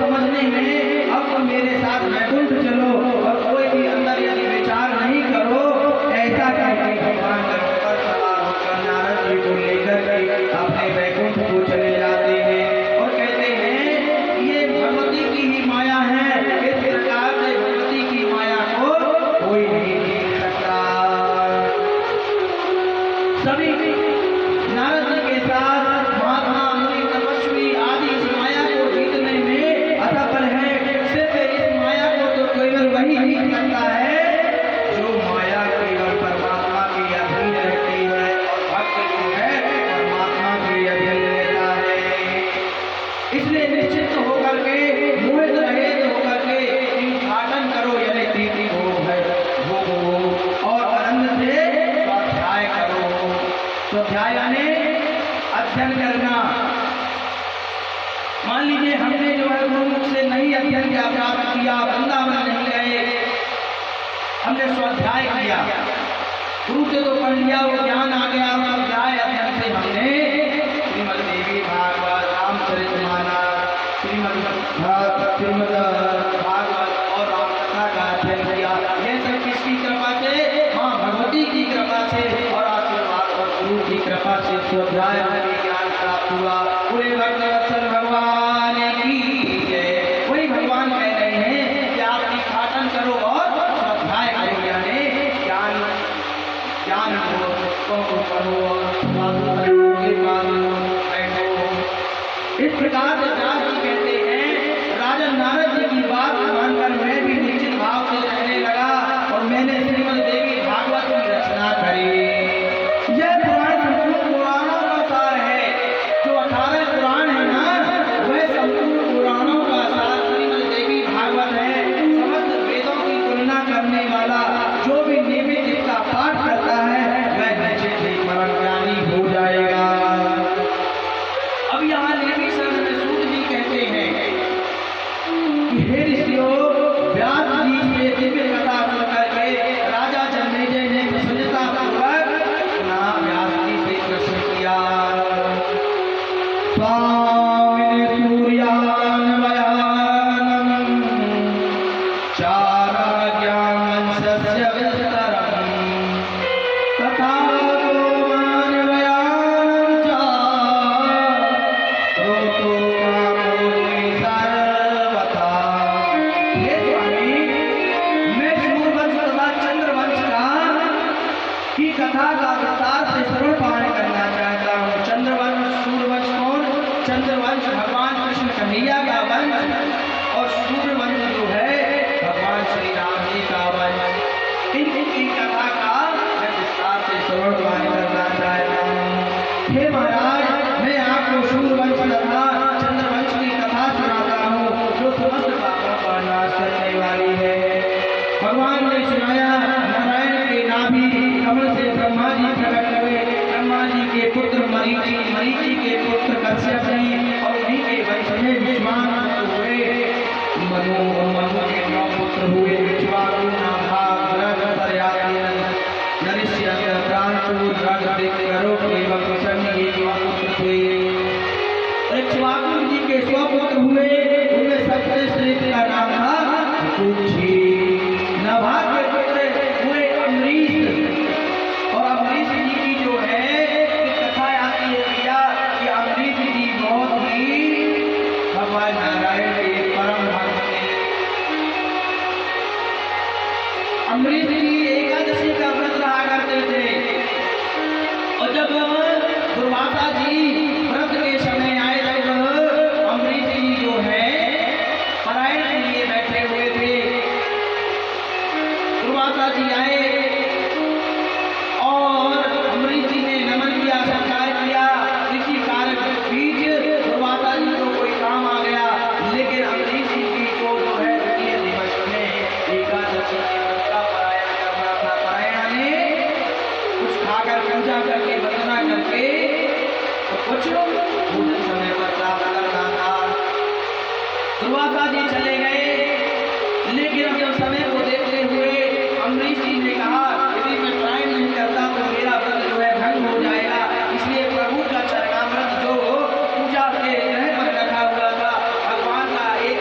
समझने में अब तुम मेरे साथ वैकुंठ चलो और कोई भी अंदर यदि विचार नहीं करो, ऐसा कहकर भगवान रथ पर सवार होकर नारद जी को लेकर के अपने वैकुंठ को चले जाते हैं और कहते हैं ये भगवती की ही माया है। इस प्रकार से भगवती की माया को कोई नहीं जीत सकता। सभी नारद जी के साथ महात्मा मुनि तपस्वी आदि इस माया को जीतने में असफल है। सिर्फ इस माया को तो केवल वही जीत सकता है जो माया केवल परमात्मा की अधीन रहती है और भक्त जो है परमात्मा की अधीन रहता है। इसलिए निश्चित होकर के मोहित रहित होकर के उद्घाटन करो, यदि प्रीति हो है वो और आनंद से स्वाध्याय करो। स्वाध्याय यानी अध्ययन करना। मान लीजिए हमने जो है गुरुमुख से नहीं अध्ययन किया, प्राप्त किया, वृंदावन नहीं गए, हमने स्वाध्याय किया, गुरु से तो पढ़ लिया, वो ज्ञान आ गया, स्वाध्याय अध्ययन से हमने श्रीमद् देवी भागवत, रामचरितमानस, श्रीमद् भागवत और रामकथा का अध्ययन किया। ये सब किसकी कृपा से? माँ भगवती की कृपा से और आशीर्वाद और गुरु की कृपा से स्वाध्याय में ज्ञान प्राप्त हुआ। पूरे भक्तवत्सल भगवान की जय। वही भगवान कह रहे हैं कि आप उद्घाटन करो और स्वाध्याय करो, यानी ज्ञान को करो और इस प्रकार से व्यास जी कहते हैं राजन नारद जी की बात मानकर मैं भी निश्चित भाव से रहने लगा और मैंने श्रीमद् देवी भागवत की रचना करी। यह पुराण संपूर्ण पुराणों का सार है। जो 18 पुराण है ना, वह संपूर्ण पुराणों का सार श्रीमद् देवी भागवत है। समस्त वेदों की तुलना करने वाला जो भी नियमित इसका पाठ करता है वह निश्चित ही परम ज्ञानी हो जाएगा। अब यहाँ नेमी शरण में सूत जी कहते हैं कि हे ऋषियों, व्यास जी से दिव्य कथा सुन करके राजा जन्मेजय ने प्रसन्नता पूर्वक सुना। व्यास जी से प्रश्न किया, स्वामिने सूर्यान् वयानम् चाराज्ञां सस्य विस्तरम् तथा गोमान् वयानम् च रोतो मामोऽस्मि सर्वथा। हे स्वामी, मैं सूर्यवंश तथा चंद्रवंश की कथा का विस्तार से श्रवण पाठ करना चाहता हूँ। चंद्रवंश, सूर्यवंश कौन? चंद्रवंश भगवान कृष्ण कन्हैया का वंश और सूर्यवंश जो है भगवान श्री राम जी का वंश। इनकी कथा का मैं विस्तार से श्रवण पाठ करना चाहता हूँ। हे महाराज, मैं आपको सूर्यवंश तथा चंद्रवंश की कथा सुनाता हूँ जो समस्त पापों का नाश करने वाली है। भगवान ने सुनाया, नारायण के नाभि कमल से ब्रह्मा जी प्रकट हुए। ब्रह्मा जी के पुत्र मरीचि, मरीचि के पुत्र कश्यप जी और उन्हीं के वंश में विश्वान हुए। मनु के 9 पुत्र हुए। विश्वाकु, नाभाग, रग, प्रयाति, नरिष्य, प्राणसूर, रग, दिक्करो एवं प्रसन्न ये 9 पुत्र हुए। इक्ष्वाकु जी के 100 पुत्र हुए। उनमें सबसे श्रेष्ठ का नाम था कुक्षी। नाभाग के पुत्र हुए अम्बरीश और अम्बरीश जी की जो है कथा आती है भैया कि अम्बरीश जी बहुत ही भगवान नारायण के परम भक्त थे। अम्बरीश जी एकादशी का व्रत रहा करते थे और जब दुर्वासा जी व्रत के समय आए, जब अम्बरीश जी जो है पारायण के लिए बैठे हुए थे, दुर्वासा जी आए और अम्बरीश जी ने नमन किया, सत्कार किया। इसी कारण बीच दुर्वासा जी को कोई काम आ गया, लेकिन अम्बरीश जी को जो है द्वितीय दिवस में एकादशी के व्रत का पारायण करना था। पारायण ने कुछ खाकर पूजा करके वंदना करके तो कुछ भोजन समय पर प्राप्त करना था। दुर्वासा जी चले गए, लेकिन जब समय को देखते हुए अम्बरीश जी ने कहा यदि मैं पारायण नहीं करता तो मेरा व्रत जो है भंग हो जाएगा। इसलिए प्रभु का चरणामृत जो पूजा के ग्रह पर रखा हुआ था, भगवान का एक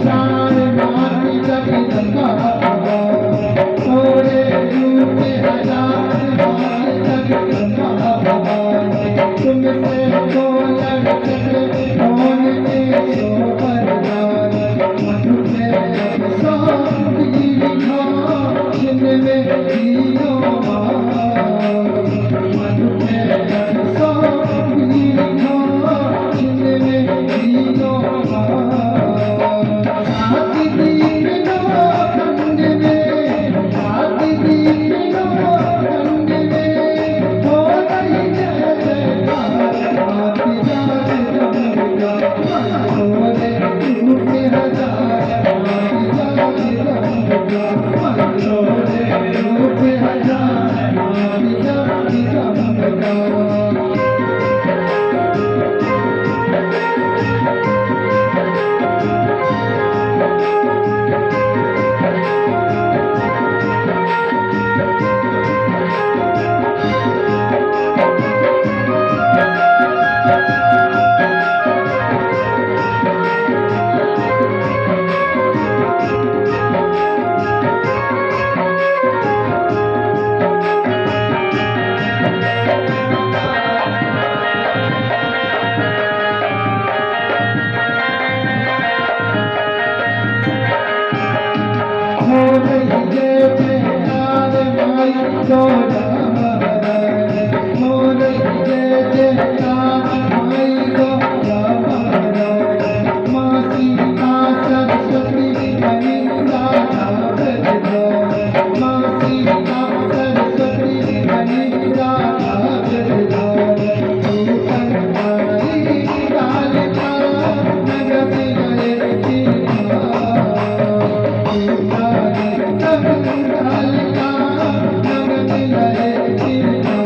हजार माती जगदम्बा भवानी तोरे रूप हजार माती जगदम्बा भवानी तुमसे तो लड़के कौन के सो वरदान मधु में सो लिखा छिन्न में दियो मधु में सो लिखा छिन्न में दियो आदि दीन नो खंड में आदि दीन नो खंड में हो गई जय जयकार आदि जात जगदम्बा सोने रूप हजार आदि जात जगदम्बा सोने रूप हजार आदि जात जगदम्बा हो रही जय जयकार माई गौरा महाराज हो रही जय जयकार माई गौरा महाराज माँ सीता सरस्वती बनी राधा ब्रजधारी माँ सीता सरस्वती बनी राधा ब्रजधारी तू कंधारी कालिका नगद गए चिरका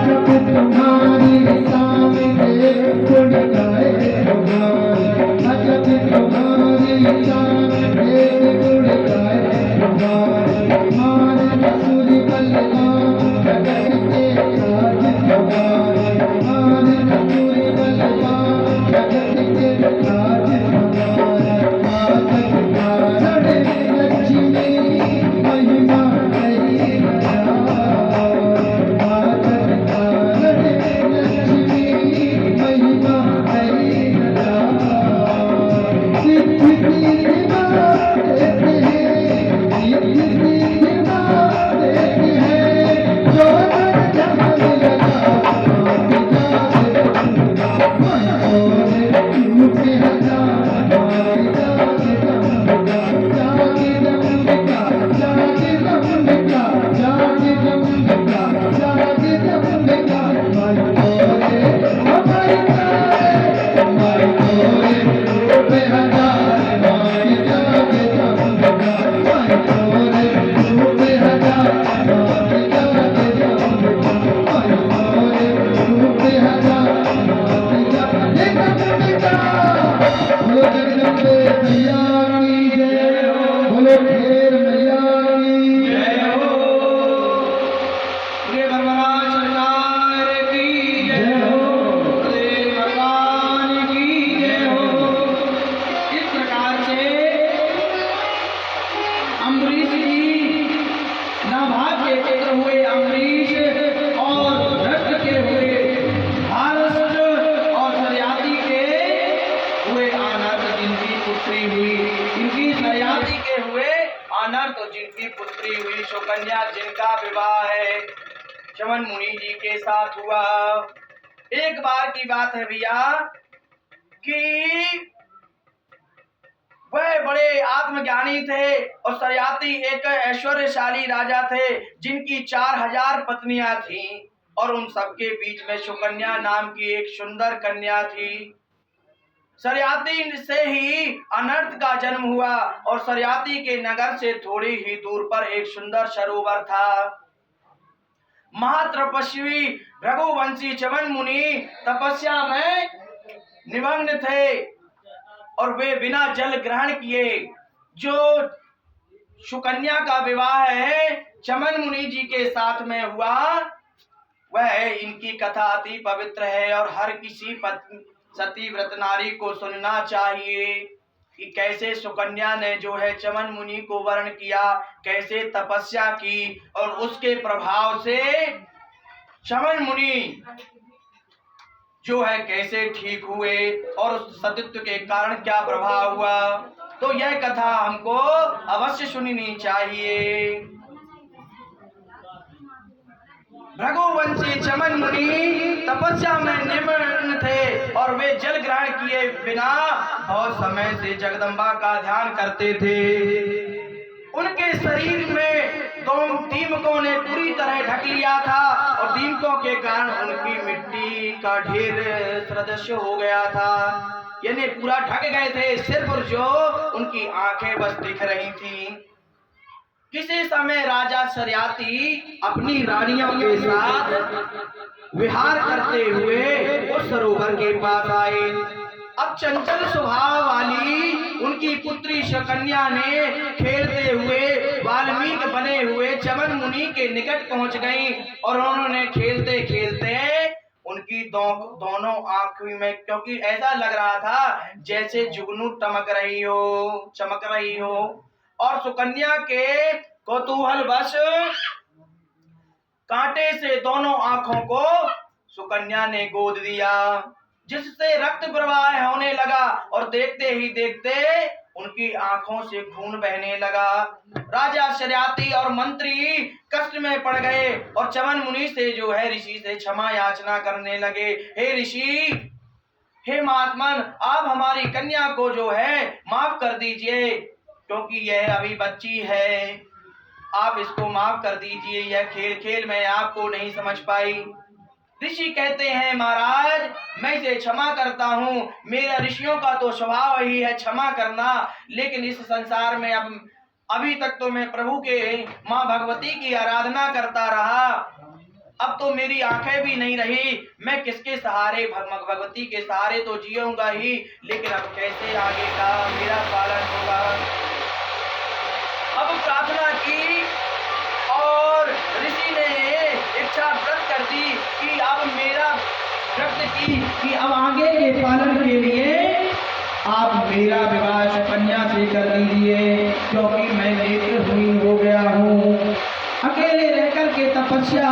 तुम्हारी सामने गुण गाए भगवान अजब तुम्हारी सामने गुण गाए भगवान मान सूर्य बलवान जगत के राज भगवान मान सूर्य बलवान जगत के राज भगवान आदत कारण लक्ष्मी महिमा नहीं महिमा तो जिनकी पुत्री हुई सुकन्या, जिनका विवाह है चमन मुनि जी के साथ हुआ। एक बार की बात है भैया कि वह बड़े आत्मज्ञानी थे और सरियाती एक ऐश्वर्यशाली राजा थे जिनकी 4000 पत्नियां थीं और उन सबके बीच में सुकन्या नाम की एक सुंदर कन्या थी। सरियाती से ही अनर्थ का जन्म हुआ और सरियाती के नगर से थोड़ी ही दूर पर एक सुंदर सरोवर था। महातपस्वी रघुवंशी चमन मुनि तपस्या में निमग्न थे और वे बिना जल ग्रहण किए जो सुकन्या का विवाह है चमन मुनि जी के साथ में हुआ, वह इनकी कथा अति पवित्र है और हर किसी सती व्रत नारी को सुनना चाहिए कि कैसे सुकन्या ने जो है चमन मुनि को वर्ण किया, कैसे तपस्या की और उसके प्रभाव से चमन मुनि जो है कैसे ठीक हुए और उस सतीत्व के कारण क्या प्रभाव हुआ। तो यह कथा हमको अवश्य सुननी चाहिए। रघुवंशी चमन मुनि तपस्या में निमग्न थे और वे जल ग्रहण किए बिना बहुत समय से जगदम्बा का ध्यान करते थे। उनके शरीर में दीमकों ने पूरी तरह ढक लिया था और दीमकों के कारण उनकी मिट्टी का ढेर सदृश हो गया था, यानी पूरा ढक गए थे, सिर्फ जो उनकी आंखें बस दिख रही थी। किसी समय राजा सरियाती अपनी रानियों के साथ विहार करते हुए उस सरोवर के पास आए। अब चंचल स्वभाव वाली उनकी पुत्री सुकन्या ने खेलते हुए वाल्मीकि बने हुए चमन मुनि के निकट पहुंच गई और उन्होंने खेलते खेलते उनकी दोनों आंखों में, क्योंकि ऐसा लग रहा था जैसे जुगनू चमक रही हो और सुकन्या के कौतूहलवश कांटे से दोनों आंखों को सुकन्या ने गोद दिया, जिससे रक्त प्रवाह होने लगा और देखते ही देखते उनकी आंखों से खून बहने लगा। राजा सरियाती और मंत्री कष्ट में पड़ गए और चमन मुनि से जो है ऋषि से क्षमा याचना करने लगे। हे ऋषि, हे महात्मन, आप हमारी कन्या को जो है माफ कर दीजिए, क्योंकि यह अभी बच्ची है, आप इसको माफ कर दीजिए, यह खेल खेल में आपको नहीं समझ पाई। ऋषि कहते हैं महाराज, मैं इसे क्षमा करता हूँ, मेरा ऋषियों का तो स्वभाव ही है क्षमा करना, लेकिन इस संसार में अभी तक तो मैं प्रभु के माँ भगवती की आराधना करता रहा, अब तो मेरी आंखें भी नहीं रही, मैं किसके सहारे, भगवती के सहारे तो जीऊंगा ही, लेकिन अब कैसे आगे का मेरा पालन होगा। अब प्रार्थना की और ऋषि ने इच्छा व्रत कर दी कि अब मेरा व्रत की कि अब आगे के पालन के लिए आप मेरा विवाह सुकन्या से कर दीजिए, क्योंकि मैं नेत्रहीन हो गया हूँ, अकेले रहकर के तपस्या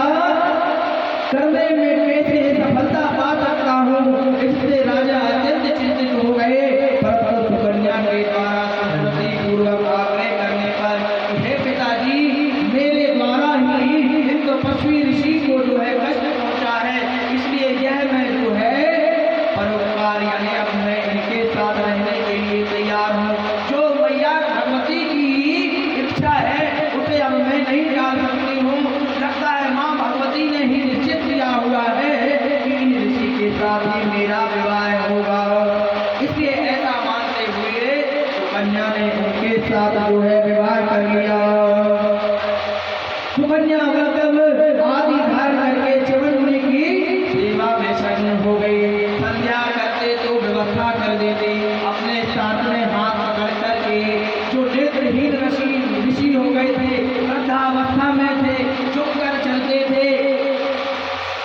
करने में कैसे सफलता पा सकता हूँ। इससे राजा अत्यंत चिंतित हो गए, परंतु सुकन्या के द्वारा संस्कृति पूर्वक आग्रह करने पर, हे पिताजी, मेरे द्वारा ही इन तपस्वी ऋषि को जो है कष्ट पहुंचा है, इसलिए यह मैं जो है परोपकार यानी अब मैं इनके साथ रहने के लिए तैयार हूँ। जो मैया भगवती की इच्छा है उसे अब मैं नहीं टाल सकती हूँ। लगता है माँ भगवती ने ही निश्चित किया हुआ है कि इन ऋषि के साथ ही मेरा विवाह होगा, इसलिए ऐसा मानते हुए सुकन्या ने उनके साथ जो है विवाह कर लिया। सुकन्या मतलब आदि धारण करके चमन मुनि की सेवा में शरण हो गई। संध्या करते तो व्यवस्था कर देते, अपने साथ में हाथ पकड़ करके जो नेत्रहीन ऋषि हो गए थे, वृद्धावस्था में थे, चुप कर चलते थे,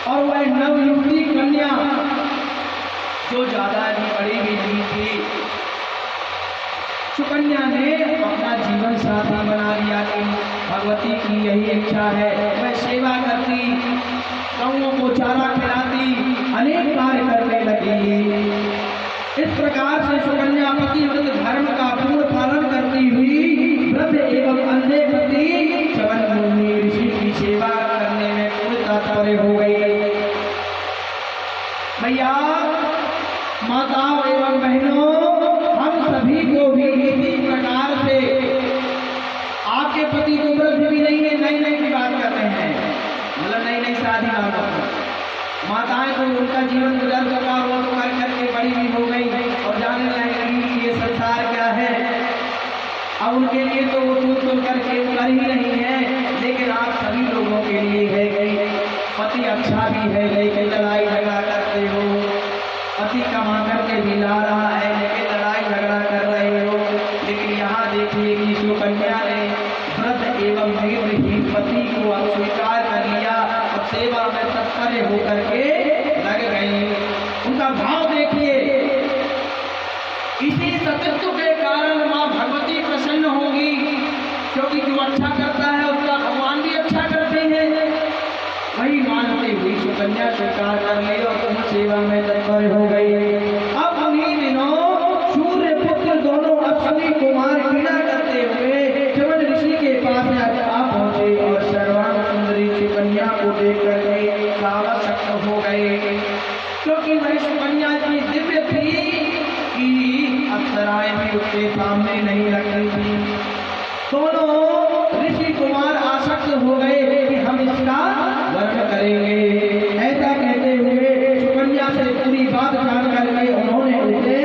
और वह नवयुवती कन्या जो ज्यादा ही बड़ी भी नहीं थी, सुकन्या ने अपना जीवन साथी बना लिया कि भगवती की यही इच्छा है, मैं सेवा करती, गौओं को चारा खिलाती, अनेक कार्य करने लगी। इस प्रकार से सुकन्या पतिव्रत धर्म का पूर्ण पालन करती हुई वृद्ध एवं अंधे माताओं एवं बहनों, हम सभी को भी इसी प्रकार से, आपके पति तो वृद्ध भी नहीं है, नई नई की बात कर रहे हैं, मतलब नई नई शादी वालों, माताएं तो उनका जीवन गुजर चुका, वो तो कर करके बड़ी भी हो गई और जानने लगी कि ये संसार क्या है। अब उनके लिए तो वो सुन करके कर ही नहीं है, लेकिन आप सभी लोगों के लिए है कि पति अच्छा भी है, लेकिन लड़ाई झगड़ा करते हो, पति कमा करके भी ला रहा है, लेकिन लड़ाई झगड़ा कर रहे हो। लेकिन यहाँ देखिए कि सुकन्या ने व्रत एवं निर्विहीन पति को अस्वीकार कर लिया और सेवा में तत्पर होकर के लग गई। उनका भाव देखिए, इसी सत्यत्व के कारण माँ भगवती प्रसन्न होगी, क्योंकि जो अच्छा करता है उसका भगवान भी अच्छा करते हैं। वही मानती हुई सुकन्या स्वीकार कर ली और तुम सेवा में तत्पर हो गई। अब उन्हीं दिनों सूर्य पुत्र दोनों अश्विनी कुमार क्रीड़ा करते हुए च्यवन ऋषि के पास आ पहुंचे और सर्वांग सुंदरी सुकन्या को देख करके आवश्यक हो गए, क्योंकि वह सुकन्या इतनी दिव्य थी कि अप्सराएं भी उसके सामने नहीं रखती थी। दोनों ऋषि कुमार आसक्त हो गए कि हम इसका वर्ण करेंगे। ऐसा कहते हुए सुकन्या से पूरी बात जान कर गए, उन्होंने उसे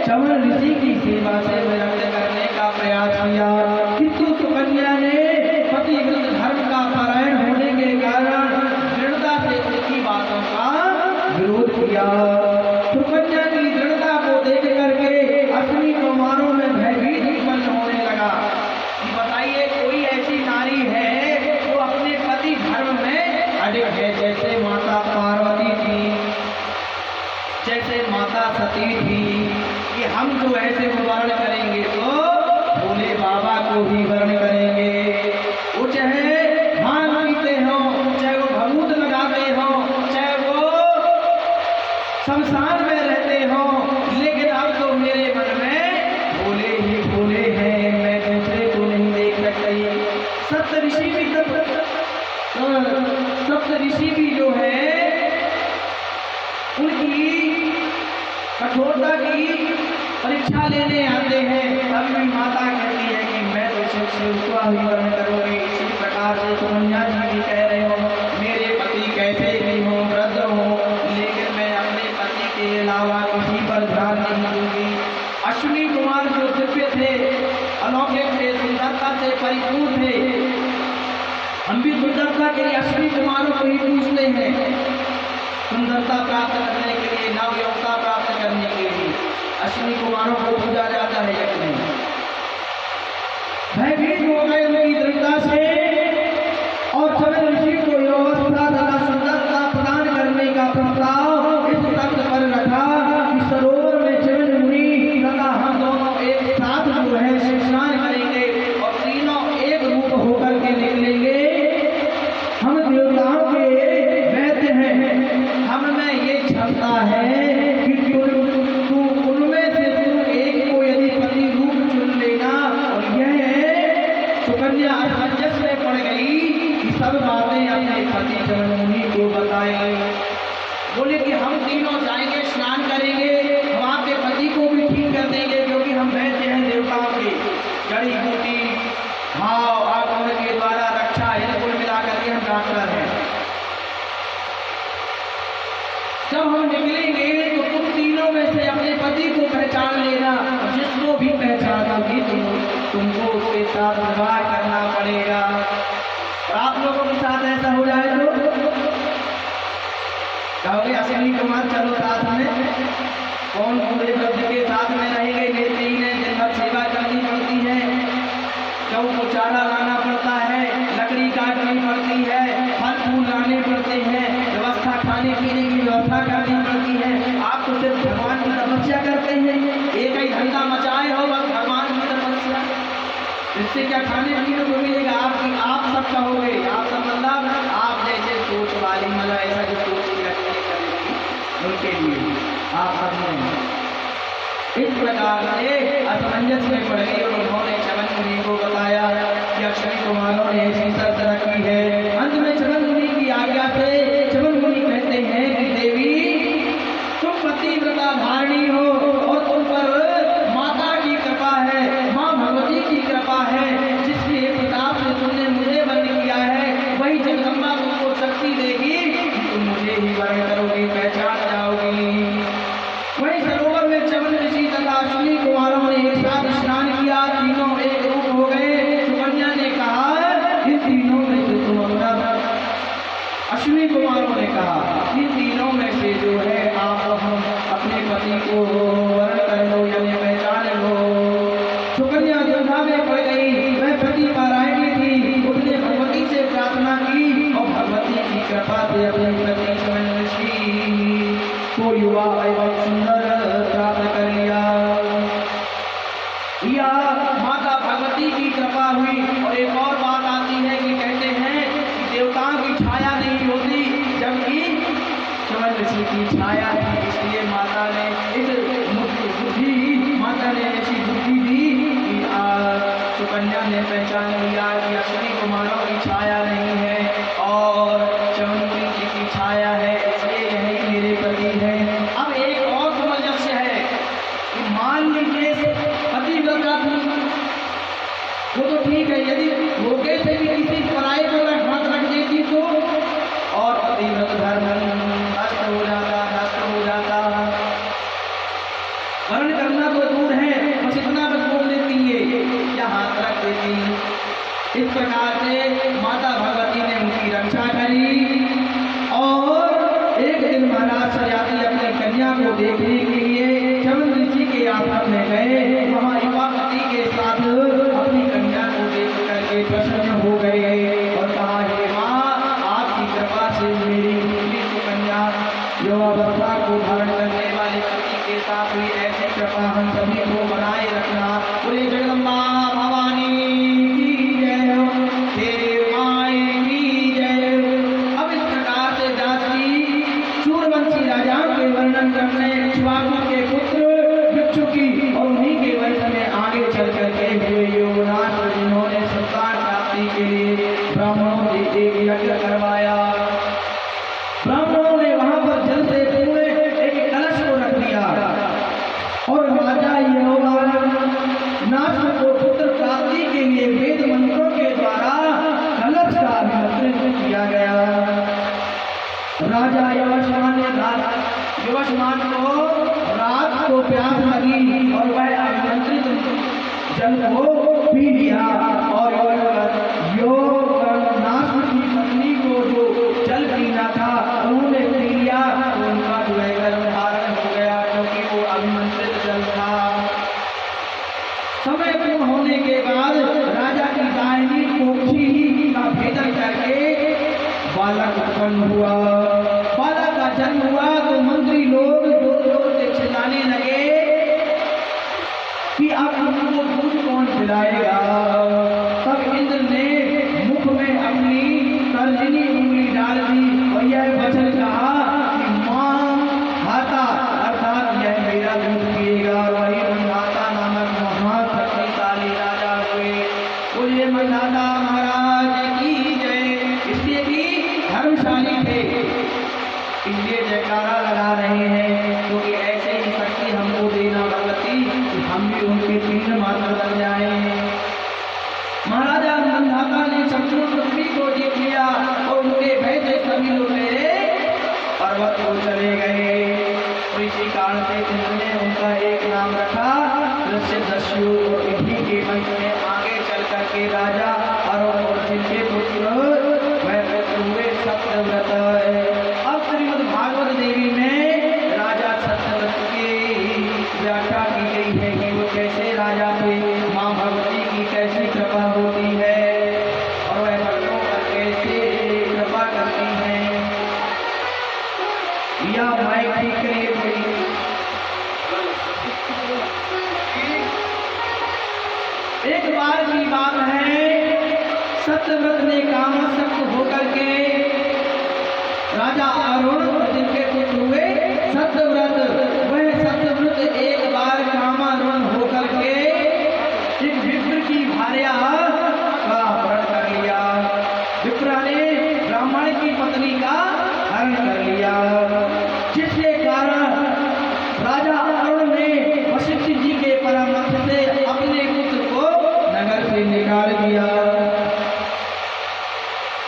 च्यवन ऋषि की सेवा से विरक्त करने का प्रयास किया, किंतु सुकन्या ने पतिव्रत धर्म का परायण होने के कारण दृढ़ता से उसकी बातों का विरोध किया। सुकन्या की दृढ़ता को देख करके अश्विनी कुमारों में भयभीत उत्पन्न होने लगा कि बताइए कोई ऐसी नारी है जो अपने पति धर्म में अडिग है, जैसे माता पार्वती थी, जैसे माता सती थी, कि हम जो ऐसे वर्ण करेंगे तो भोले बाबा को भी वर्ण करेंगे। वो चाहे भांग पीते हो, चाहे वो भभूत लगाते हो, चाहे वो शमशान में रहते हो, लेकिन अब तो मेरे मन में भोले ही भोले हैं, मैं दूसरे को नहीं देख सकती। सप्त ऋषि भी जो है उनकी कठोरता की परीक्षा लेने आते हैं, तब भी माता कहती है कि मैं तो शिव का ही वर्ण करूंगी। इसी प्रकार से सुकन्या जी भी कह रहे हो, मेरे पति कैसे भी हो, वृद्ध हो, लेकिन मैं अपने पति के अलावा किसी पर ध्यान नहीं दूंगी। अश्विनी कुमार जो दिव्य थे, अलौकिक थे, सुंदरता से परिपूर्ण थे, हम भी सुंदरता के लिए अश्विनी कुमारों को ही पूछते हैं। सुंदरता प्राप्त करने के लिए, नवयौवनता प्राप्त करने के लिए अश्विनी कुमारों को पूजा जाता है या नहीं? भयभीत हो गए उनकी दृढ़ता से और च्यवन ऋषि को व्यवस्था तथा सुंदरता प्रदान करने का प्रस्ताव इस तख्त पर रखा कि सरोवर में च्यवन मुनि तथा हम दोनों एक साथ जो है स्नान करेंगे और तीनों एक रूप होकर के निकलेंगे। हम देवताओं के वैद्य हैं, हम में ये क्षमता है कि उनमें से तुम एक को यदि पति रूप चुन लेना। और यह सुकन्या असमंजस में पड़ गई कि सब बातें अपने पति च्यवन मुनि को बताएंगे। बोले कि हम तीनों जाएंगे, स्नान करेंगे, हम आपके पति को भी ठीक कर देंगे, क्योंकि हम वैद्य हैं देवताओं के, जड़ी बूटी भाव आगमन के द्वारा रक्षा इनको मिला करके हम डॉक्टर हैं। जब हम निकलेंगे तो तुम तीनों में से अपने पति को पहचान लेना, जिसको भी पहचानोगी तुमको उसके साथ विवाह करना पड़ेगा। और आप लोगों के साथ ऐसा हो जाए तो कहोगे अश्विनी कुमार चलो साथ में, कौन पूरे व्रत के साथ में रहेंगे? लेते ही नहीं, दिन भर सेवा करनी पड़ती है, गौ को चारा लाना पड़ता है, लकड़ी काटनी पड़ती है, फल फूल लाने पड़ते हैं, व्यवस्था खाने पीने की व्यवस्था करनी पड़ती है। आप तो सिर्फ भगवान की तपस्या करते हैं, एक ही धंधा मचाए हो बस भगवान की तपस्या, इससे क्या खाने पीने को मिलेगा? आप सब कहोगे, आप सब मतलब आप जैसे सोच वाली, मतलब ऐसा जो सोच रखने उनके लिए आप सब नहीं। इस प्रकार से असमंजस में पड़ गई और उन्होंने च्यवन मुनि को बताया कि अश्विनी कुमारों ने ऐसी शर्त रखी है। अंत में च्यवन मुनि की आज्ञा से च्यवन मुनि कहते हैं कि देवी तुम पतिव्रता धारिणी अपने पति को वर्ण कर लो यानी पहचान लो। सुकन्या दुविधा में पड़ गई, वह पति पारायणी थी, उसने भगवती से प्रार्थना की और भगवती की कृपा से अपने पति चमन ऋषि को युवा एवं सुंदर प्राप्त कर लिया। या माता भगवती की कृपा हुई। और एक और बात आती है कि कहते हैं कि देवताओं की छाया नहीं होती, जबकि चमन ऋषि की छाया थी, इसलिए माता ने ऐसी बुद्धि दी कि सुकन्या ने पहचान लिया कि अश्विनी कुमारों की छाया नहीं है और चमन ऋषि की छाया है, इसलिए यही मेरे पति है। अब एक और सामंजस्य है कि मान लीजिए पतिव्रता थी, वो तो ठीक है, यदि धोखे से भी किसी पराये को हाथ रख देती तो और पतिव्रत धर्म नष्ट हो जाता। वर्ण करना तो दूर है, बस इतना बस बोल देती है या हाथ रख देती। इस प्रकार से माता भगवती ने उनकी रक्षा करी। और एक दिन महाराज सजाती अपनी कन्या को देखने के लिए चमन ऋषि के आश्रम में गए। वहां युवापति के साथ अपनी कन्या को देख करके प्रसन्न हो गए और कहा, हे माँ, आपकी कृपा से मेरी दूसरी सुकन्या युवावस्था को धारण करने वाले पति के साथ हुई, ऐसी कृपा हम सभी को बनाए रखना। बोले जगदम्बा भवानी की जय हो, तेरे माई की जय हो। अब इस प्रकार से जाति सूर्यवंशी राजाओं के वर्णन करने इक्ष्वाकु के पुत्र इक्ष्वाकु और उन्हीं के वंश में आगे चल करके हुए योगनाथ जिन्होंने संतान प्राप्ति के लिए ब्राह्मणों से एक यज्ञ करवाया। ब्राह्मणों ने वहां पर जल से पूरे एक कलश को रख दिया और राजा योगनाथ को पुत्र प्राप्ति के लिए वेद मंत्रों के द्वारा कलश का अभिमंत्रण किया गया। राजा यवशमान को रात को प्यास लगी और वह अभिमंत्रित जल को पी लिया और योगनाथ की पत्नी को जो जल पीना था उन्होंने पी लिया तो उनका जो है गर्भ धारण हो गया, क्योंकि वो अभिमंत्रित जल था। समय पूर्ण होने के बाद राजा की दाहिनी कोठी का भेदन करके बालक उत्पन्न हुआ। बालक का जन्म हुआ तो मंत्री लोग जोर से चिल्लाने लगे कि अब हमको दूध कौन पिलाएगा। तब इंद्र ने मुख में अपनी तर्जनी उंगली डाल दी और यह वचन कहा कि मां माता अर्थात यह मेरा दूध पिएगा। वही माता नामक महाशक्तिशाली राजा हुए। बोलिए मंदाता महाराज की जय। इसलिए भी धर्मशाली थे, इसलिए जयकारा लगा रहे हैं, क्योंकि ऐसे ही शक्ति हमको देना भगवती, हम भी उनके तीन मात्र बन जाए। महाराजा मंदाता ने संपूर्ण पृथ्वी को जीत लिया और उनके भय से सभी लोग मेरे पर्वत को चले गए। तो इसी कारण से इन्होंने उनका एक नाम रखा ऋष्यदस्यु। और इन्हीं के वंश में आगे चल करके राजा और जिनके पुत्र वह हुए सत्यव्रत। अब श्रीमद् भागवत देवी में राजा सत्यव्रत की व्याख्या की गई है कि वो कैसे राजा थे, माँ भगवती की कैसी कृपा होती है और वह भक्तों पर कैसे कृपा करती है। या माइक ठीक करिए कोई। एक बार की बात है, सत्यव्रत ने कामासक्त होकर के राजा अरुण जिनके पुत्र हुए सत्यव्रत, वह सत्यव्रत एक बार कामारूढ़ होकर के एक विप्र की भार्या का अपहरण कर लिया। विप्रा ने ब्राह्मण की पत्नी का हरण कर लिया, जिसके कारण राजा अरुण ने वशिष्ठ जी के परामर्श से अपने पुत्र को नगर से निकाल दिया।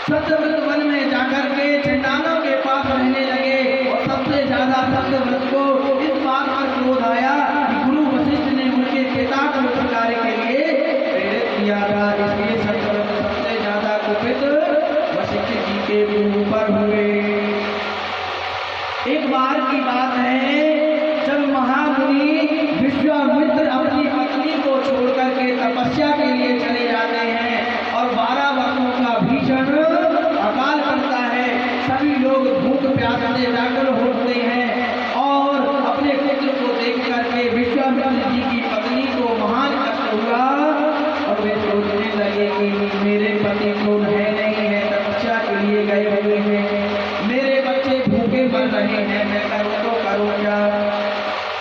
सत्यव्रत वन में जाकर के चंडालों के पास रहने लगे और सबसे ज्यादा सत्यव्रत विश्वामित्र अपनी पत्नी को छोड़ करके तपस्या के लिए चले जाते हैं और 12 वर्षों का भीषण अकाल पड़ता है। सभी लोग भूख प्यास से व्याकुल होते हैं और अपने पुत्र को देख करके विश्वामित्र जी की पत्नी को महान कष्ट हुआ और वे सोचने लगे कि मेरे पति तो है नहीं है, तपस्या के लिए गए हुए हैं, मेरे बच्चे भूखे मर रहे हैं, मैं करूँ तो करूँ क्या।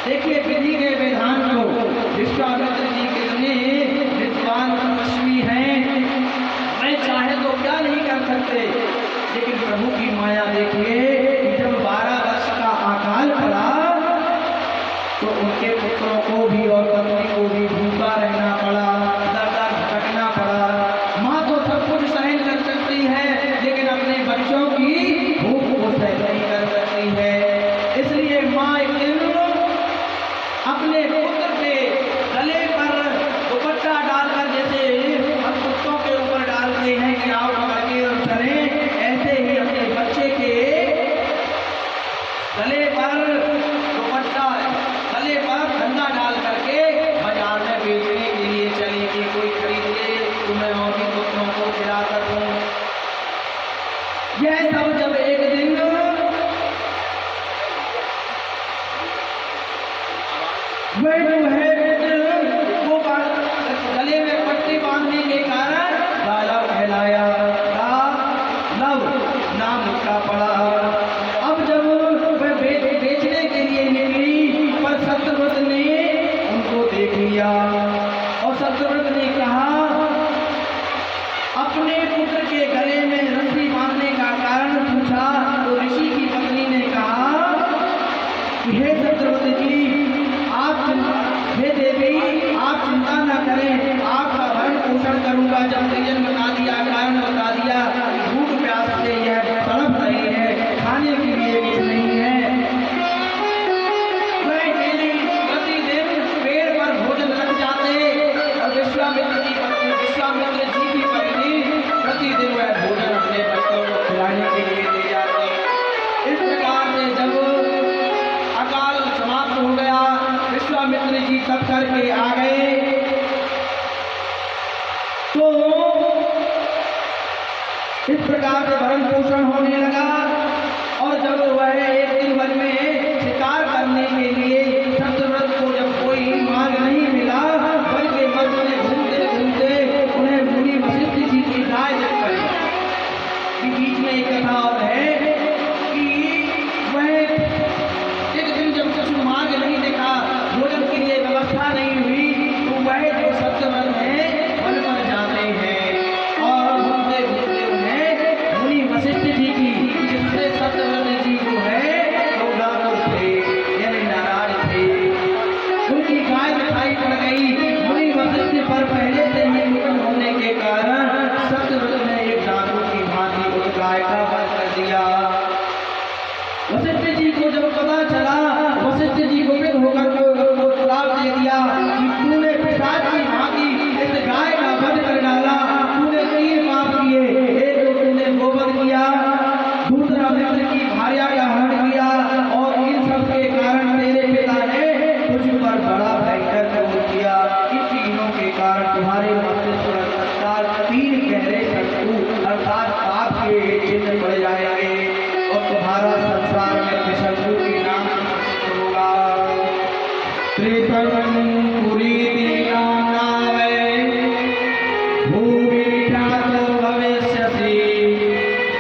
देखिए विधि के विधान को, विश्वामित्र जी कितने विद्वान तपस्वी हैं, मैं चाहे तो क्या नहीं कर सकते। लेकिन प्रभु की माया देखिए कि जब 12 वर्ष का अकाल पड़ा तो उनके पुत्रों को भी और पत्नी को भी भूखा रहना पड़ा, दर भटकना पड़ा। माँ तो सब कुछ सहन कर सकती है लेकिन अपने बच्चों की भूख को सहन नहीं कर सकती है। इसलिए माँ एक दिन अपने पुत्र के गले पर दुपट्टा डालकर, जैसे हम कुत्तों के ऊपर डालते हैं कि आओ पकड़ के और चले, ऐसे ही अपने बच्चे के गले पर दुपट्टा, गले पर धंधा डाल करके बाजार में बेचने के लिए चली कि कोई खरीद ले तो मैं और भी पुत्रों को खिला सकूं। यह सब जब एक दिन वह जो है वो गले में पट्टी बांधने के कारण राजा कहलाया, लव नाम उसका पड़ा। अब जब वह बेचने के लिए निकली पर सत्यव्रत ने उनको देख लिया और सत्यव्रत ने कहा, अपने पुत्र के गले में रस्सी बांधने का कारण पूछा तो ऋषि की पत्नी ने कहा कि हे सत्यव्रत जी, हे देवी आप चिंता न करें, आपका भरण पोषण करूंगा। जब रीजन बता दिया, कारण बता दिया, भूख प्यास से यह तड़प रही है, खाने के लिए कुछ नहीं है। वह डेली प्रतिदिन पेड़ पर भोजन लग जाते और विश्वामित्र जी की पत्नी प्रतिदिन वह भोजन अपने बच्चों को खिलाने के लिए ले जाती। इस प्रकार से जब अकाल समाप्त हो गया, विश्वामित्र जी तप करके आ गए तो इस प्रकार से भरण पोषण होने लगा। और जब वह एक दिन वन में शिकार करने के लिए सत्यव्रत को जब कोई मार्ग नहीं मिला, वन के मध्य में घूमते घूमते उन्हें मुनि वशिष्ठ जी की गाय दिख पड़ी। बीच में एक कथा और है कि वह एक दिन जब कुछ मार्ग नहीं देखा, भोजन के लिए व्यवस्था नहीं हुई, तो वह जो सत्यव्रत है वन पर जाते हैं और घूमते घूमते उन्हें मुनि वशिष्ठ जी की, जिससे सत्यव्रत जी जो है वो व्याकुल थे यानी नाराज थे, उनकी गाय दिखाई पड़ गई। मुनि वशिष्ठ पर पहले से ही निकट होने के कारण सत्यव्रत ने एक डाकू की भांति उस गाय का वध कर दिया। वशिष्ठ जी को जब पता चला, वशिष्ठ जी को विद होकर को श्राप दे दिया कि तूने पिशाच की भांति इस गाय का वध कर डाला, तूने 3 पाप किए, एक तो तूने गोवध किया, दूसरा मित्र की भार्या का हरण किया और इन सब के कारण तेरे पिता ने तुझ पर बड़ा भयंकर क्रोध किया। इन तीनों के कारण तुम्हारे मस्तिष्क पर तत्काल 3 गहरे शत्रु अर्थात पाप के चिन्ह पड़ जाएंगे और तुम्हारा संसार में विशंभु के नाम से होगा। त्रिपुरी दीनानावे भूमि ख्यातो भविष्यसि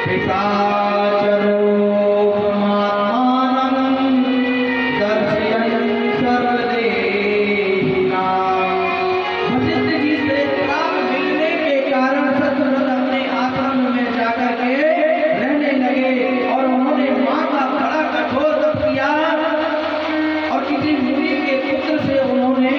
पिशाचरो परमात्मानं दर्शयन् सर्वदेहिनां। वशिष्ठ जी से श्राप मिलने के कारण सत्यव्रत अपने आश्रम में जाकर के रहने लगे और उन्होंने माँ का बड़ा कठोर तप किया और किसी मुनि के पुत्र से उन्होंने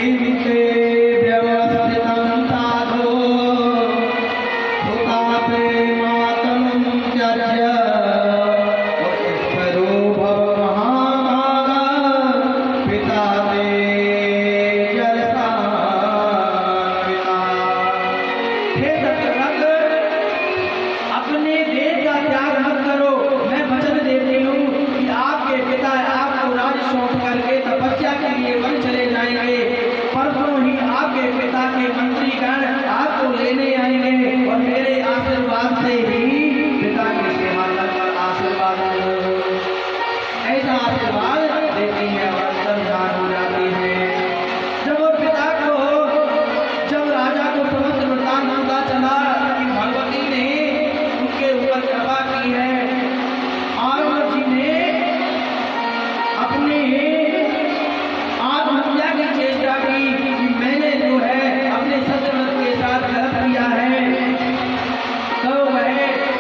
किन्ते व्यवस्थितं साधो हुताते मातरं त्यज्य उत्स्थरो भव महाभागा पिता ते जलसान्विता। हे सत्यव्रत, अपने देश का त्याग मत करो। मैं वचन देती हूँ कि आपके पिता आपको राज सौंप करके तपस्या के लिए वन चले जाएंगे। परसों ही आपके पिता के मंत्रीगण आपको लेने आएंगे और मेरे आशीर्वाद से ही पिता की सेवा का आशीर्वाद ऐसा आशीर्वाद देती है और अंतर्धान हो जाती है। जब वो पिता को जब राजा को समस्त वृत्तांत पता चला कि भगवती ने उनके ऊपर कृपा की है, आर्य जी ने अपने आत्महत्या की चेष्टा की कि मैंने जो है अपने सत्यव्रत के साथ गलत किया है, तो वह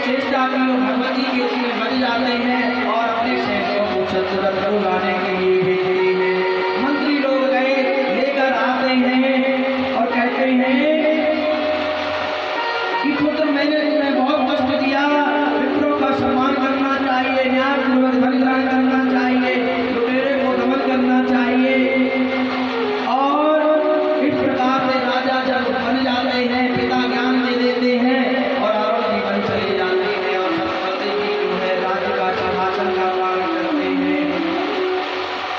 चेष्टा की और भगवती के लिए बच जाते हैं और अपने सैनिकों को सत्यव्रत को लाने के लिए भेजते हैं। मंत्री लोग गए, लेकर आते हैं और कहते हैं कि पुत्र मैंने तुम्हें बहुत कष्ट दिया, विप्रों का सम्मान करना चाहिए, न्यायपूर्वक बलिदान करना चाहिए, लुटेरे को दमन करना चाहिए। और इस प्रकार से राजा जब बन जाते हैं, पिता ज्ञान दे देते हैं और औरत भी बन चले जाते हैं और सरस्वती जी जो है राज्य का सिंहासन का पालन करते हैं।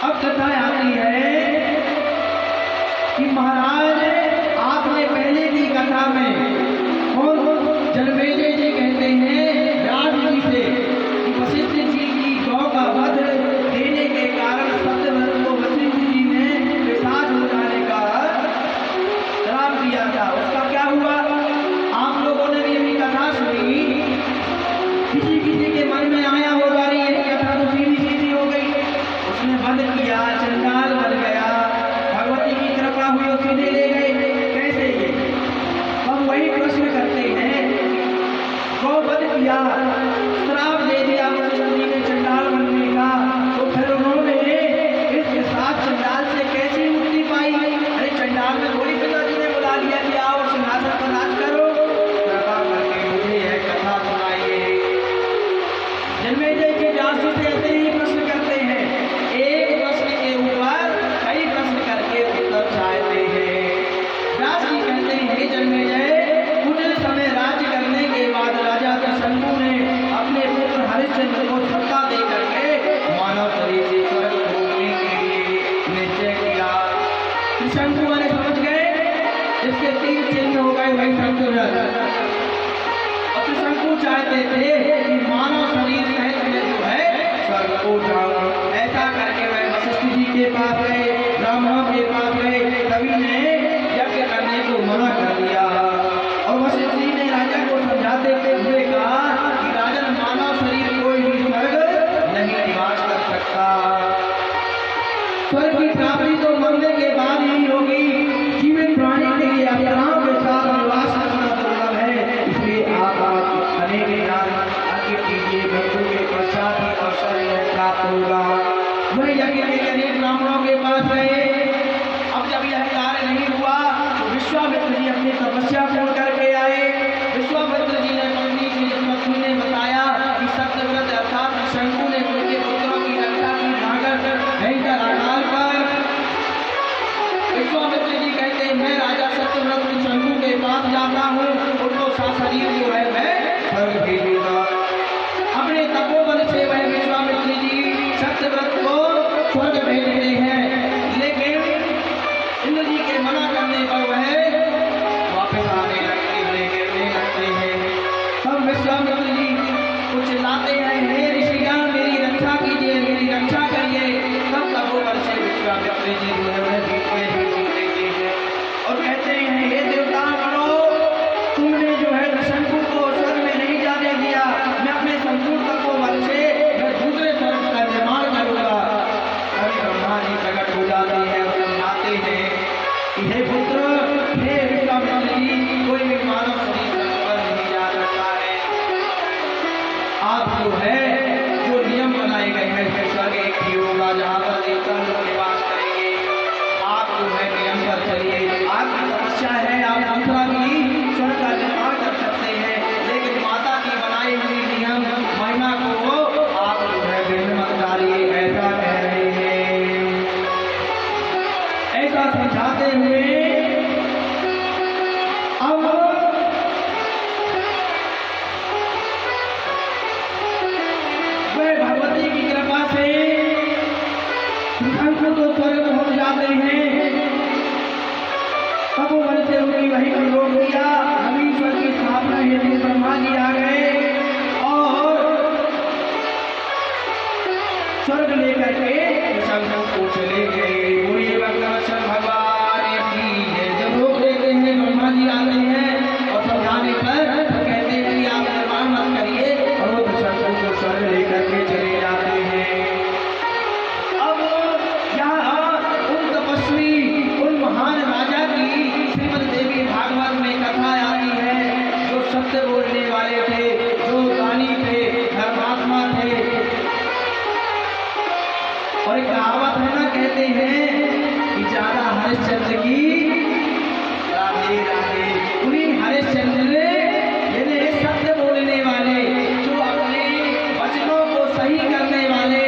अब कथा आती है कि महाराज आपने पहले की कथा में कौन जन्मेजय जी कहते हैं राज जी से कि वशिष्ठ जी की गौ का वध देने के कारण सत्यव्रत को वशिष्ठ जी ने पिशाच हो जाने का श्राप दिया था। उसका क्या हुआ? आप लोगों ने भी अपनी कथा सुनी। किसी किसी के मन में आया होगा ये कथा तो सीधी सीधी हो गई, उसने वध किया, चंडाल बन गया, भगवती की कृपा हुई और सीधे ले गए, कैसे ये? हम वही प्रश्न करते हैं। गौ वध किया, श्राप दे दिया वशिष्ठ जी ने चंडाल बनने का, तो फिर उन्होंने इसके साथ चंडाल से कैसी मुक्ति पाई? अरे चंडाल में थोड़ी पिताजी ने बुला लिया कि आओ सिंहासन पर राज करो। कृपा करके मुझे यह कथा सुनाइए। जन्मेजय जी व्यास जी से ऐसे ही प्रश्न करते हैं, एक प्रश्न के ऊपर कई प्रश्न करके उत्तर चाहते हैं। व्यास जी कहते हैं, हे जन्मेजय, कुछ समय राज्य करने के बाद राजा त्रिशंकु ने अपने पुत्र हरिश्चंद्र को सत्ता दे करके मानव शरीर से स्वर्ग भोगने के लिए निश्चय किया। त्रिशंकु वाले समझ गए, इसके तीन चिन्ह हो गए वही सत्यव्रत। और त्रिशंकु चाहते थे कि मानव शरीर सहित में जो है स्वर्ग को जाऊं। ऐसा करके वह वशिष्ठ जी के पास गए, ब्राह्मणों के पास गए, सभी ने यज्ञ करने को मना कर दिया। और वशिष्ठ जी ने राजा को समझाते हुए कहा कि राजन, मानव शरीर कोई भी स्वर्ग नहीं निवास कर सकता। स्वर्ग की प्राप्ति तो मरने के बाद ही होगी। जीवित प्राणी के लिए अप्सराओं के साथ निवास करना दुर्लभ है। इसलिए आप अनेक ज्ञान आगे कीजिए, मृत्यु के पश्चात ही अवसर प्राप्त होगा। वह यज्ञ के लिए अनेक ब्राह्मणों के पास गए। अब जब यह कार्य नहीं हुआ तो विश्वामित्र जी अपनी तपस्या पूर्ण करके आए। विश्वामित्र जी ने पत्नी ने बताया कि सत्यव्रत अर्थात शंकु ने उनके पुत्रों की रक्षा की भागकर भयंकर अकाल पर। विश्वामित्र जी कहते हैं, मैं राजा सत्यव्रत शंकु के पास जाता हूँ, उनको शरीर जो है मैं स्वर्ग भेजूंगा। अपने तपोबल से वह विश्वामित्र जी सत्यव्रत को स्वर्ग भेजते हैं, लेकिन इंद्र जी के मना करने पर वह वापस आने लगते हैं। तब विश्वामित्र जी कुछ लाते हैं, हे ऋषिगण मेरी रक्षा कीजिए, मेरी रक्षा करिए। तब तपोबल से विश्वामित्र जी जो है वह देते हैं और कहते हैं, हे देवता गणों, तुमने जो है शंकु को स्वर्ग में नहीं जाने दिया। मैं अपने संपूर्ण तपोबल से मैं दूसरे स्वर्ग का निर्माण करूंगा। तभी ब्रह्मा जी प्रकट हो जाते हैं और समझाते हैं कि हे पुत्र, हे विश्वामित्र जी, कोई भी मानव शरीर स्वर्ग पर नहीं जा सकता है। आप जो है जो नियम बनाए गए हैं स्वर्ग एक ही होगा जहाँ पर देवता लोग निवास करेंगे। आप जो है नियम पर समझाते हुए अब वह भगवती की कृपा से शंकर तो स्वर्ग पहुंच जाते हैं। तब वन से उनकी वही को रोक दिया। ईश्वर की स्थापना हेतु ब्रह्मा जी आ गए और स्वर्ग लेकर के शंकर को चले गए। बोलिए भगवान भगवान की है। जब रोक लेते हैं ब्रह्मा जी आते हैं और समझाने पर कहते हैं कि आप निर्माण मत करिए और वो शंकर को स्वर्ग लेकर के चले जाते हैं। अब यहाँ उन तपस्वी उन महान राजा की श्रीमद् देवी भागवत में कथा आती है, जो सत्य बोलने वाले थे, जो दानी थे, धर्मात्मा थे। और एक कहावत है ना, कहते हैं कि ज्यादा हरिश्चंद्र की राधे राधे। उन्हीं हरिश्चंद्र यानी सत्य बोलने वाले, जो अपने वचनों को सही करने वाले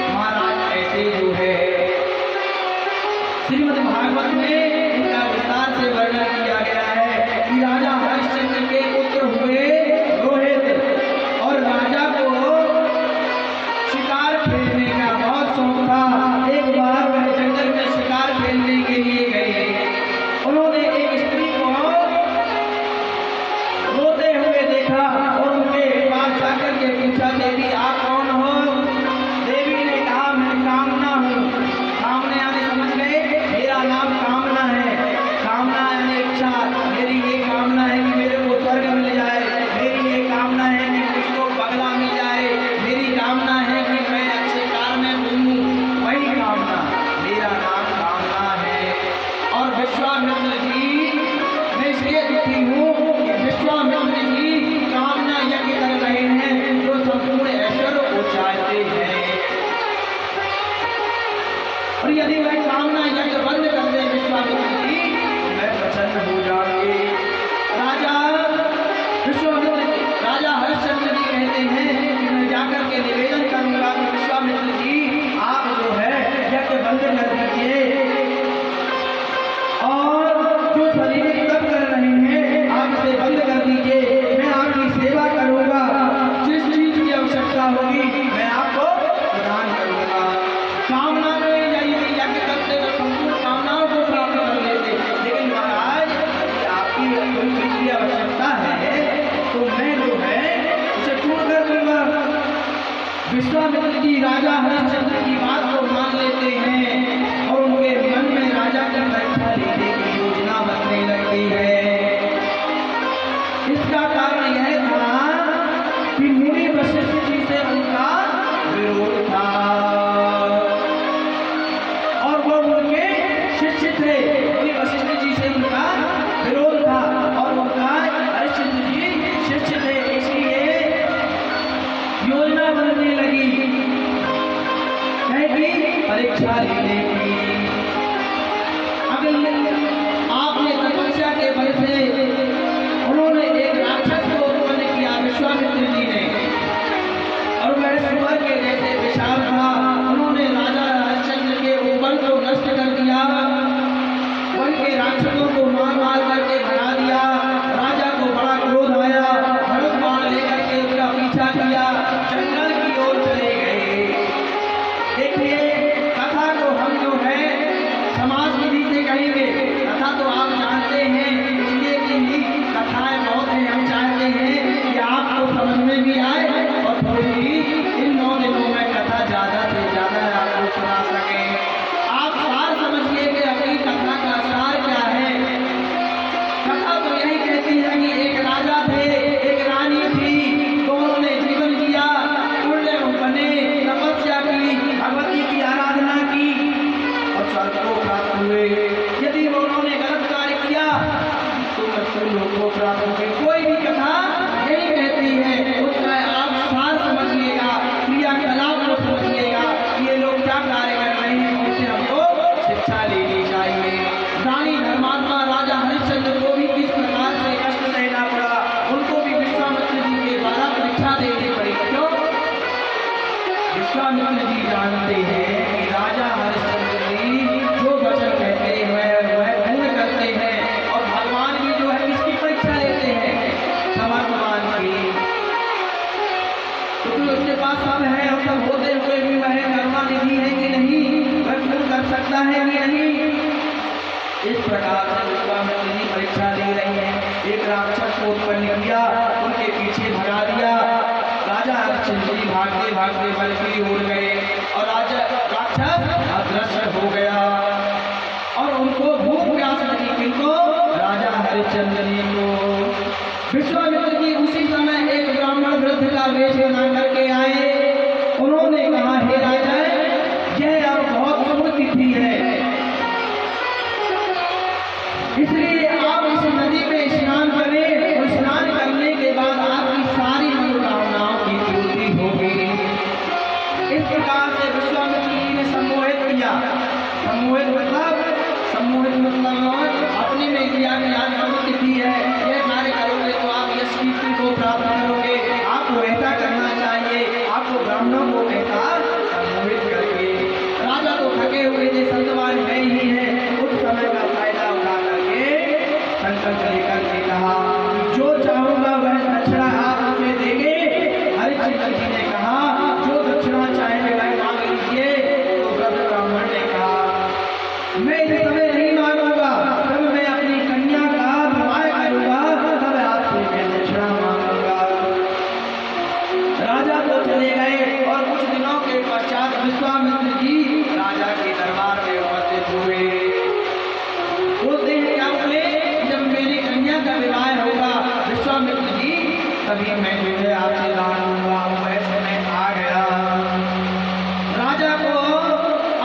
महाराज ऐसे जो है श्रीमद् भागवत में इनका विस्तार से वर्णन किया गया है कि राजा हरिश्चंद्र के पुत्र हुए रोहित और राजा को शिकार खेलने का बहुत शौक था। एक बार वह जंगल में शिकार खेलने के लिए गए। उन्होंने एक स्त्री को रोते हुए देखा और उनके पास जाकर के पूछा, देवी आप कौन हो? देवी ने कहा, मैं कामना हूँ। कामना यानी समझ गए, मेरा नाम कामना है। कामना यानी इच्छा। मेरी ये कामना है कि मेरे को स्वर्ग मिल जाए। मेरी ये कामना है कि मुझको बंगला मिल जाए। मेरी कामना है कि मैं अच्छे कार में घूमूं। वही कामना, मेरा नाम कामना है। और विश्वामित्र जी, मैं इसलिए दुखी हूँ कि विश्वामित्र जी कामना यज्ञ कर रहे हैं, जो संपूर्ण ऐश्वर्य को चाहते हैं। और यदि वह कामना यज्ञ बंद कर दे विश्वामित्र जी, मैं प्रसन्न हो जाऊंगी। राजा हरिश्चंद्र जी कहते हैं कि मैं जाकर के निवेदन करूंगा कि विश्वामित्र जी आप जो है यज्ञ बंद कर दीजिए और जो शरीर तप कर रहे हैं आप इसे बंद कर दीजिए। मैं आपकी सेवा करूंगा। जिस चीज की आवश्यकता होगी मैं आपको प्रदान करूंगा। कामना में यज्ञ करते तो संपूर्ण कामनाओं को प्राप्त कर लेते, लेकिन महाराज आपकी कोई चीज की आवश्यकता है तो मैं जो है उसे पूर्ण कर दूंगा। विश्वामित्र जी राजा हरिश्चंद्र की बात को मान लेते हैं और उनके मन में राजा की परीक्षा लेने की योजना बनने लगती है। इसका कारण यह था कि मुनि वशिष्ठ जी से उनका विरोध था और वो उनके शिष्य थे। मुनि वशिष्ठ जी से उनका विरोध था और उनका हरिश्चंद्र जी शिष्य थे। इसलिए योजना बनने लगी परीक्षा लेने की। अगर आपने तपस्या के बल से उन्होंने एक राक्षस को उत्पन्न किया विश्वामित्र जी ने, और वह सुअर के जैसे विशाल था। उन्होंने राजा हरिश्चंद्र के वन को नष्ट कर दिया, वन के राक्षसों को मार मार करके भगा दिया। राजा को बड़ा क्रोध आया, धनुष बाण लेकर के उसका पीछा किया, जंगल की ओर चले गए। देखिए कथा को हम जो है समाज विधि से कहेंगे, कथा तो आप जानते हैं, इसलिए कि कथाएं बहुत हैं। हम चाहते हैं कि आपको समझ में भी आए और थोड़ी इन 9 दिनों में कथा ज़्यादा से ज़्यादा आपको सुना सकें। आप सार समझिए कि अपनी कथा का सार क्या है। कथा तो यही कहती है कि एक राजा थे, एक रानी थी, दोनों ने जीवन जिया, पुण्य बने, तपस्या की, भगवती की आराधना की और स्वर्ग को प्राप्त हुए। यदि उन्होंने गलत कार्य किया तो मृत्यु को प्राप्त हुए। कोई भी कथा यही कहती है, उसका आप सार समझिएगा, क्रियाकलाप को समझिएगा, ये लोग क्या कार्य कर रहे हैं, उनसे हमको शिक्षा लेनी चाहिए। रानी धर्मात्मा राजा हरिश्चंद्र को भी किस प्रकार से कष्ट सहना पड़ा, उनको भी विश्वामित्र जी के द्वारा परीक्षा देनी पड़ी। क्यों? विश्वामित्र जी जानते हैं कि राजा हरिश्चंद्र जी जो वचन कहते हैं इस प्रकार से विश्वामित्र जी परीक्षा ले रही हैं। एक राक्षस को उत्पन्न किया, उनके पीछे भगा दिया। राजा हरिश्चंद्र जी भागते भागते वन की ओर गए और राक्षस अदृश्य हो गया और उनको भूख प्यास लगी। किनको? राजा हरिश्चंद्र जी को। विश्वामित्र जी उसी समय एक ब्राह्मण वृद्ध का वेश बना करके आए। उन्होंने कहा, हे राजा, यह अब बहुत शुभ तिथि है, इसलिए आप इस नदी में स्नान करें और स्नान करने के बाद आपकी सारी मनोकामनाओं की पूर्ति होगी। इस प्रकार से विश्वामित्र जी ने सम्मोहित किया। सम्मोहित मतलब अपने में किया कि आज शुभ तिथि है, यह कार्य करोगे तो आप यश कीर्ति को प्राप्त करोगे, आपको ऐसा करना चाहिए, आपको ब्राह्मणों को ऐसा सम्मोहित करके। राजा तो थके हुए थे, संतवान है ही है, उस समय का फायदा उठा करके संकल्प लेकर के कहा, जो चाहूंगा वह दक्षिणा आप मुझे देंगे। हरिश्चंद्र जी ने कहा, जो दक्षिणा चाहेंगे वह मांग लीजिए। तो वृद्ध ब्राह्मण ने कहा, मैं इस समय नहीं मांगूंगा, जब मैं अपनी कन्या का विवाह करूंगा तब आपसे मैं दक्षिणा मांगूंगा। राजा तो चले गए और कुछ दिनों के पश्चात विश्वामित्र जी राजा के दरबार में उपस्थित हुए। बोलते हैं क्या बोले, जब मेरी कन्या का विवाह होगा विश्वामित्र जी, तभी मैं जो है आपसे दान दूंगा। वैसे मैं आ गया। राजा को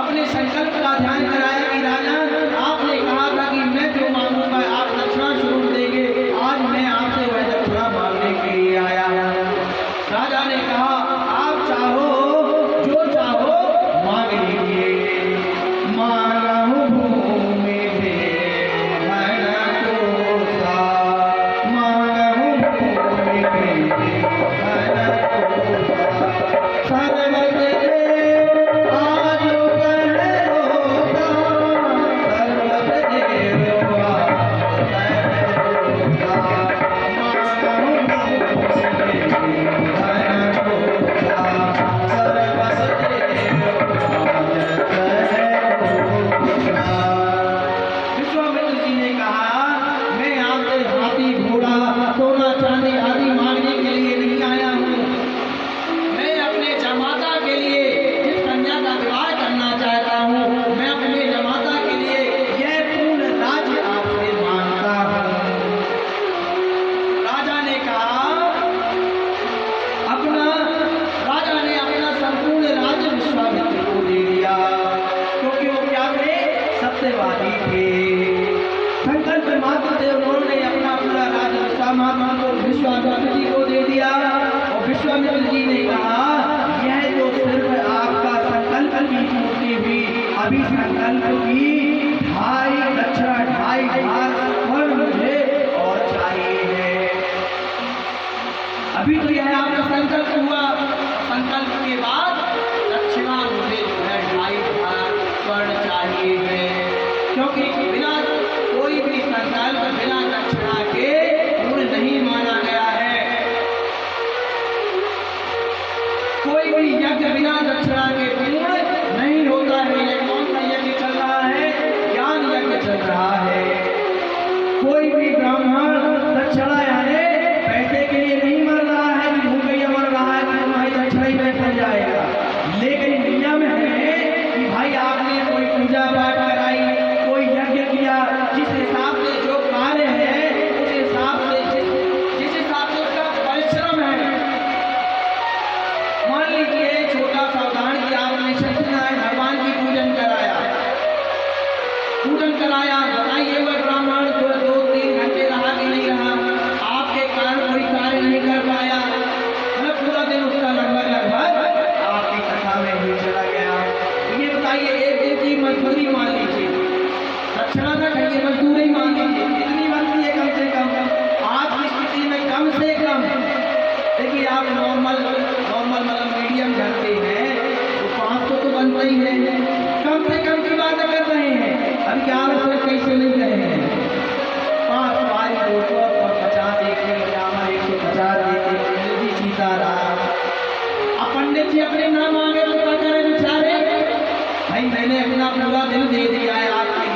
अपने संकल्प का ध्यान कराया कि राजा, आपने कहा था कि मैं जो मांगूंगा आप दक्षिणा जरूर देंगे, आज मैं आपसे वह दक्षिणा मांगने के लिए आया हूं। राजा ने कहा, आप चाहो जो चाहो मांग लीजिए। मांगहु भूमि भेहन तोषा, मांगहु भूमि भेहन तोषा, सर्वत देव आजो करोगा, सर्वत देव आजो करोगा। मांगहु भूमि भेहन तोषा, सर्वत देव आजो करोगा। विश्वामित्र जी ने कहा, मैं आपसे हाथी, घोड़ा, सोना, चांदी आदि मांगने के लिए नहीं आया हूँ। मैं अपने जमाता के लिए इस कन्या का विवाह करना चाहता हूँ। मैं अपने जमाता के लिए यह पूर्ण राज्य आपसे मांगता हूँ। राजा ने कहा, राजा ने अपना संपूर्ण राज्य विश्वामित्र को दे दिया, क्योंकि वो क्या थे? सत्यवादी थे। संकल्प मात्र से उन्होंने अपना पूरा राज्य विश्वामित्र जी को दे दिया। और विश्वामित्र जी ने कहा, यह तो सिर्फ आपका संकल्प की पूर्ति हुई, अभी संकल्प की 2.5 दक्षिणा 2.5 भाग स्वर्ण मुझे और चाहिए है। अभी तो यह आपका संकल्प हुआ, संकल्प के बाद दक्षिणा मुझे जो है 2.5 भाग स्वर्ण चाहिए है, क्योंकि बिना कोई भी संकल्प बिना दक्षिणा के पूर्ण नहीं माना गया है। कोई भी यज्ञ बिना दक्षिणा के पूर्ण नहीं होता है। ये कौन सा यज्ञ चल रहा है? ज्ञान यज्ञ चल रहा है। कोई भी ब्राह्मण दक्षिणा यानी पैसे के लिए नहीं मर रहा है कि भूखे मर रहा है कि तुम्हारी दक्षिणा ही में चल जाएगा। लेकिन नियम है कि भाई आपने कोई पूजा पाठ कराई, कोई यज्ञ किया, जिस हिसाब से जो कार्य है उस हिसाब से जिस हिसाब से उसका परिश्रम है। मान लीजिए छोटा सा उदाहरण कि आपने सत्यनारायण भगवान की पूजन कराया, बताइए वह ब्राह्मण जो 2-3 घंटे रहा कि नहीं रहा, आपके कारण कोई कार्य नहीं कर पाया, मतलब पूरा दिन उसका लगभग आपकी कथा में ही चला गया। ये बताइए, एक दिन की मजदूरी मान लीजिए, दक्षिणा का कहिए मजदूरी मान लीजिए, कितनी बनती है? कम से कम आज की स्थिति में कम से कम, देखिए आप नॉर्मल मतलब मीडियम घर के हैं तो 500 तो बनता ही है। कम से कम की बात कर रहे हैं, अभी क्या कैसे नहीं रहे हैं? 5 आज 250 एक 150 एक सीताराम। अब पंडित जी अपने नाम आगे तो क्या करें बेचारे? भाई मैंने अपना पूरा दिल दे दिया है आपके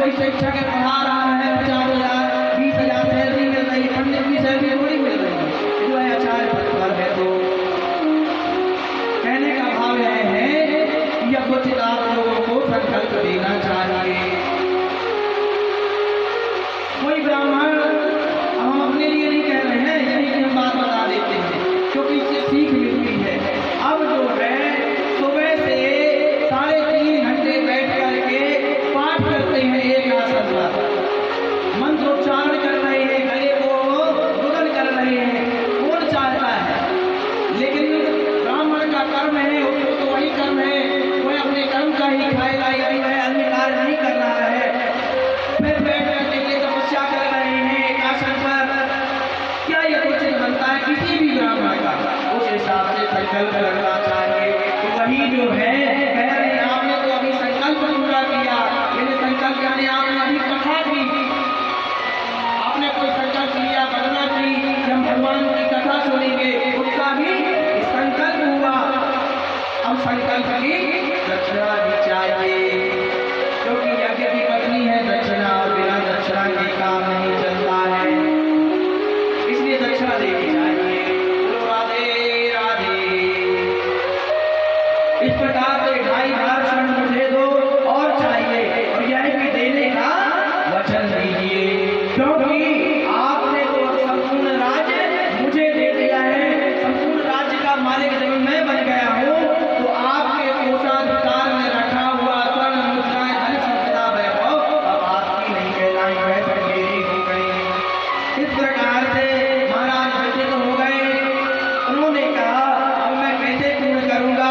कोई शिक्षक पढ़ा रहा है 50,000 20,000 सैलरी मिल रही है, पंडित की सैलरी थोड़ी मिल रही है, जो है आचार्य पद पर है। तो कहने का भाव यह है कि अब कुछ आप लोगों को संकल्प देना चाहिए। कोई ब्राह्मण, हम अपने लिए नहीं कह रहे हैं, यही की हम बात बता देते हैं क्योंकि इससे सीख मिलती है। अब जो है सुबह से 3.5 घंटे बैठ करके पाठ करते हैं एक आसन पर, मंत्रोच्चारण कर रहे हैं, गले को रुदन कर रहे हैं, कौन चाहता है? लेकिन ब्राह्मण का कर्म है, उसको तो वही कर्म है, कोई अपने कर्म का ही खाएगा, यही है, अन्य कार्य नहीं कर रहा है। फिर बैठ करके के तपस्या कर रहे हैं एक आसन पर। क्या यह उचित बनता है किसी भी ब्राह्मण का? उस हिसाब से संकल्प करना चाहिए। तो वही जो है कह रहे हैं, आपने तो अभी संकल्प पूरा किया, यानी संकल्प यानी आपने अभी कथा की, आपने कोई संकल्प लिया बदला की कि हम भगवान की कथा सुनेंगे, उसका भी संकल्प हुआ। अब संकल्प की दक्षिणा भी चाहिए, क्योंकि यज्ञ की पत्नी है दक्षिणा, और बिना दक्षिणा के काम नहीं चलता है, इसलिए दक्षिणा देनी चाहिए। बोलो राधे राधे। इस प्रकार से 2.5 स्वर्ण मुझे दो और चाहिए, और यह भी देने का वचन दीजिए, क्योंकि आपने तो संपूर्ण राज्य मुझे दे दिया है, संपूर्ण राज्य का मालिक जब मैं बन गया हूँ, तो आपके कोषाधिकार में रखा हुआ स्वर्ण मुद्राएं धन संपदा वैभव अब आपकी नहीं कहलाई, वह सब मेरी हो गई। इस प्रकार से महाराज व्यथित हो गए। उन्होंने कहा अब मैं कैसे पूर्ण करूंगा?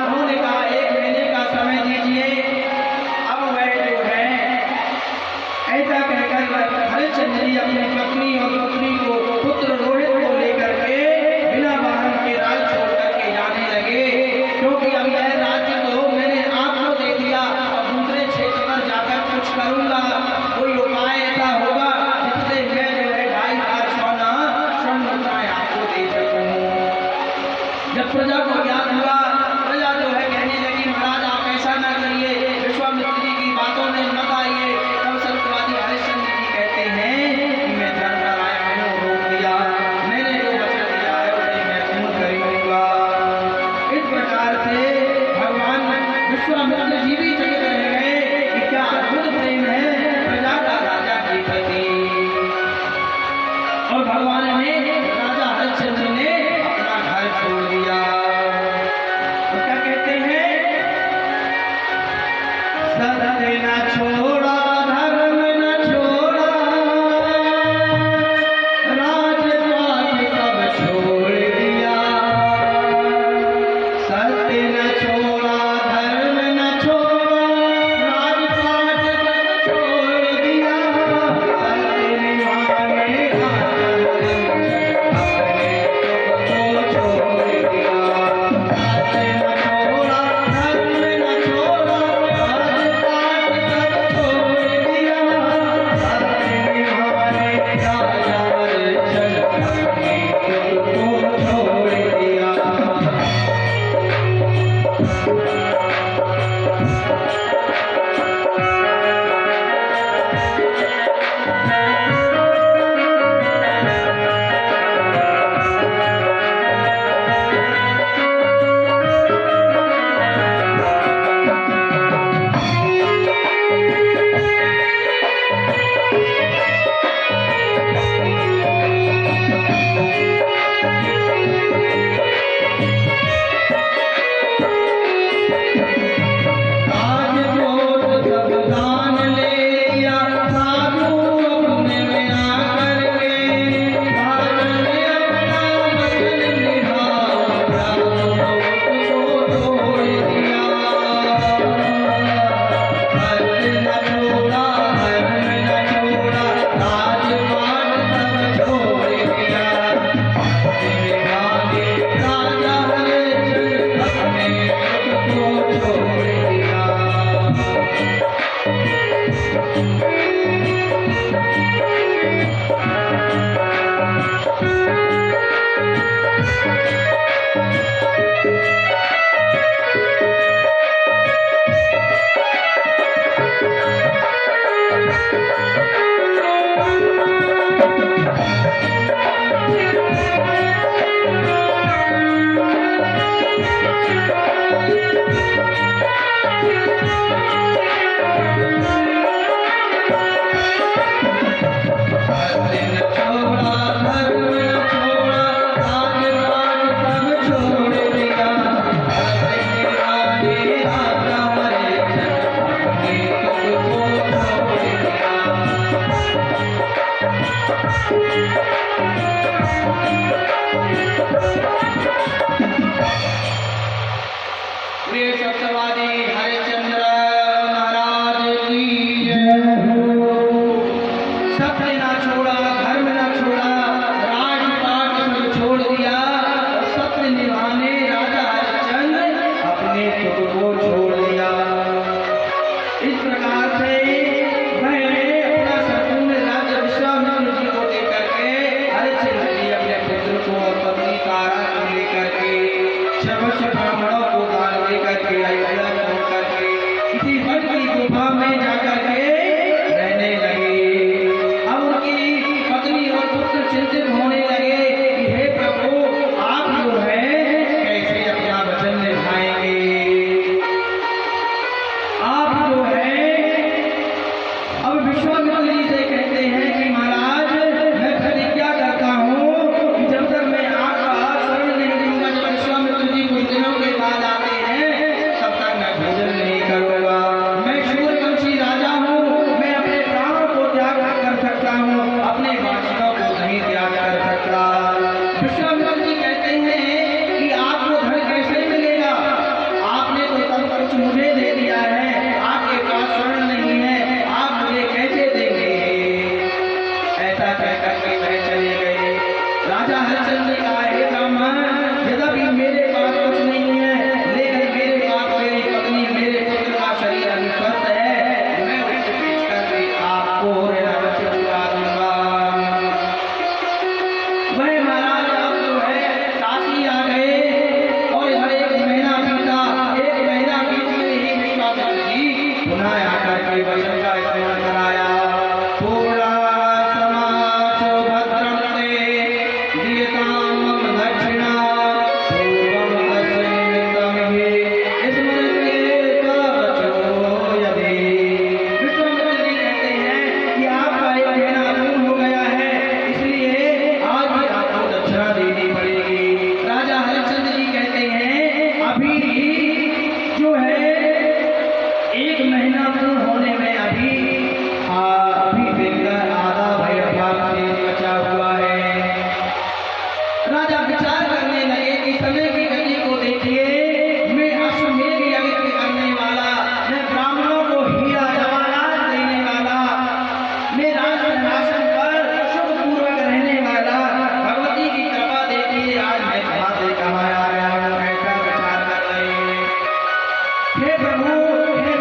उन्होंने कहा 1 महीने का समय दीजिए। अब वह जो है ऐसा कहकर हरिश्चंद्र जी अपनी पत्नी और पुत्री को, पुत्र रोहित को लेकर के बिना वाहन के राज छोड़ करके जाने लगे, क्योंकि अब यह राज्य तो मैंने आपको दे दिया, अब दूसरे क्षेत्र पर जाकर कुछ करूंगा, कोई उपाय ऐसा होगा जिससे मैं जो है 2.5 स्वर्ण मुद्राएं आपको दे सकूं। जब प्रजा को ज्ञान हुआ, प्रजा जो है कहने लगी महाराज आप ऐसा न करिए, विश्वामित्र जी की बातों में मत आइए। तब सत्यवादी हरिश्चंद्र जी कहते हैं कि मैं धर्म पर आया हूँ, रोक दिया, मैंने जो वचन दिया है उसे मैं पूर्ण करूंगा। इस प्रकार से भगवान विश्वामित्र जी भी चकित रह गए कि क्या अद्भुत प्रेम है प्रजा का राजा के प्रति। और भगवान ने, राजा हरिश्चंद्र ने अपना घर छोड़ दिया। तो क्या कहते हैं? सत्य न छोड़ा, धर्म न छोड़ा, राजपाट सब छोड़ दिया। सत्य न छोड़ा, धर्म न छोड़ा, राजपाट सब छोड़ दिया। सत्य निभाने राजा अपने को छोड़ दिया। सत्य न छोड़ा, धर्म न छोड़ा, राजपाट सब छोड़ दिया। सत्य निभाने राजा हरिश्चंद्र अपने को छोड़ दिया। सत्य ना छोड़ा, धर्म ना छोड़ा, राजपाट सब छोड़ दिया। सत्य निभाने राजा हरिश्चंद्र अपने सुख को छोड़ दिया। इस प्रकार से वह अपना संपूर्ण राज्य विश्वामित्र जी को देकर के हरिश्चंद्र जी अपने पुत्र को और पत्नी तारा को लेकर के सर्वस्व ब्राह्मणों को दान देकर के अयोध्या छोड़ करके किसी वन की गुफा में जाकर के रहने लगे। अब उनकी पत्नी और पुत्र चिंतित होने लगे कि हे प्रभु, आप जो है कैसे अपना वचन निभाएंगे। आप जो है अब विश्वामित्र जी से कहते हैं कि महाराज, मैं प्रतिज्ञा करता हूँ कि जब तक मैं आपका शरण नहीं लूंगा, जब विश्वामित्र जी कुछ दिनों के बाद आते हैं तब तक मैं भोजन नहीं करूंगा। मैं सूर्यवंशी राजा हूँ, मैं अपने प्राणों को त्याग कर सकता हूँ, अपने वाचकों को नहीं त्याग कर सकता। विश्वामित्र जी कहते हैं कि आपको धन कैसे मिलेगा, आपने तो सब कुछ मुझे दे दिया है, आपके पास स्वर्ण नहीं है, आप मुझे कैसे देंगे। ऐसा कहकर के वह चले गए। राजा हरिश्चंद्र ने कहा, हे ब्राह्मण, यद्यपि मेरे पास कुछ नहीं है, लेकिन मेरे पास मेरी पत्नी मेरे पुत्र का शरीर अभी स्वस्थ है, मैं उसको बेच कर आपको ऋण अवश्य चुका दूंगा। वह महाराज अब जो है काशी आ गए और हर एक महीना बीता, एक महीना बीतने ही विश्वामित्र जी पुनः आकर के वचन का स्मरण कराया। पूर्णा समासो भद्रं ते दीयतां मम दक्षिणा पूर्वं तस्य निमित्तं हि स्मृत्येत वचो यदि। विश्वामित्र जी कहते हैं कि आपका एक महीना पूर्ण हो गया है, इसलिए आज भी आपको दक्षिणा देनी पड़ेगी। राजा हरिश्चंद्र जी कहते हैं अभी जो है एक महीना पूर्ण होने में अभी बिल्कुल आधा भय भाग से बचा हुआ है। राजा विचार करने लगे कि समय की गति को देखिए, मैं अश्वमेध यज्ञ करने वाला, मैं ब्राह्मणों को हीरा जवाहरात देने वाला, मैं राजसिंहासन पर सुखपूर्वक रहने वाला, भगवती की कृपा देखिए आज मैं कहाँ से कहाँ आया हूँ, ऐसा विचार कर रहे हैं। हे प्रभु, हे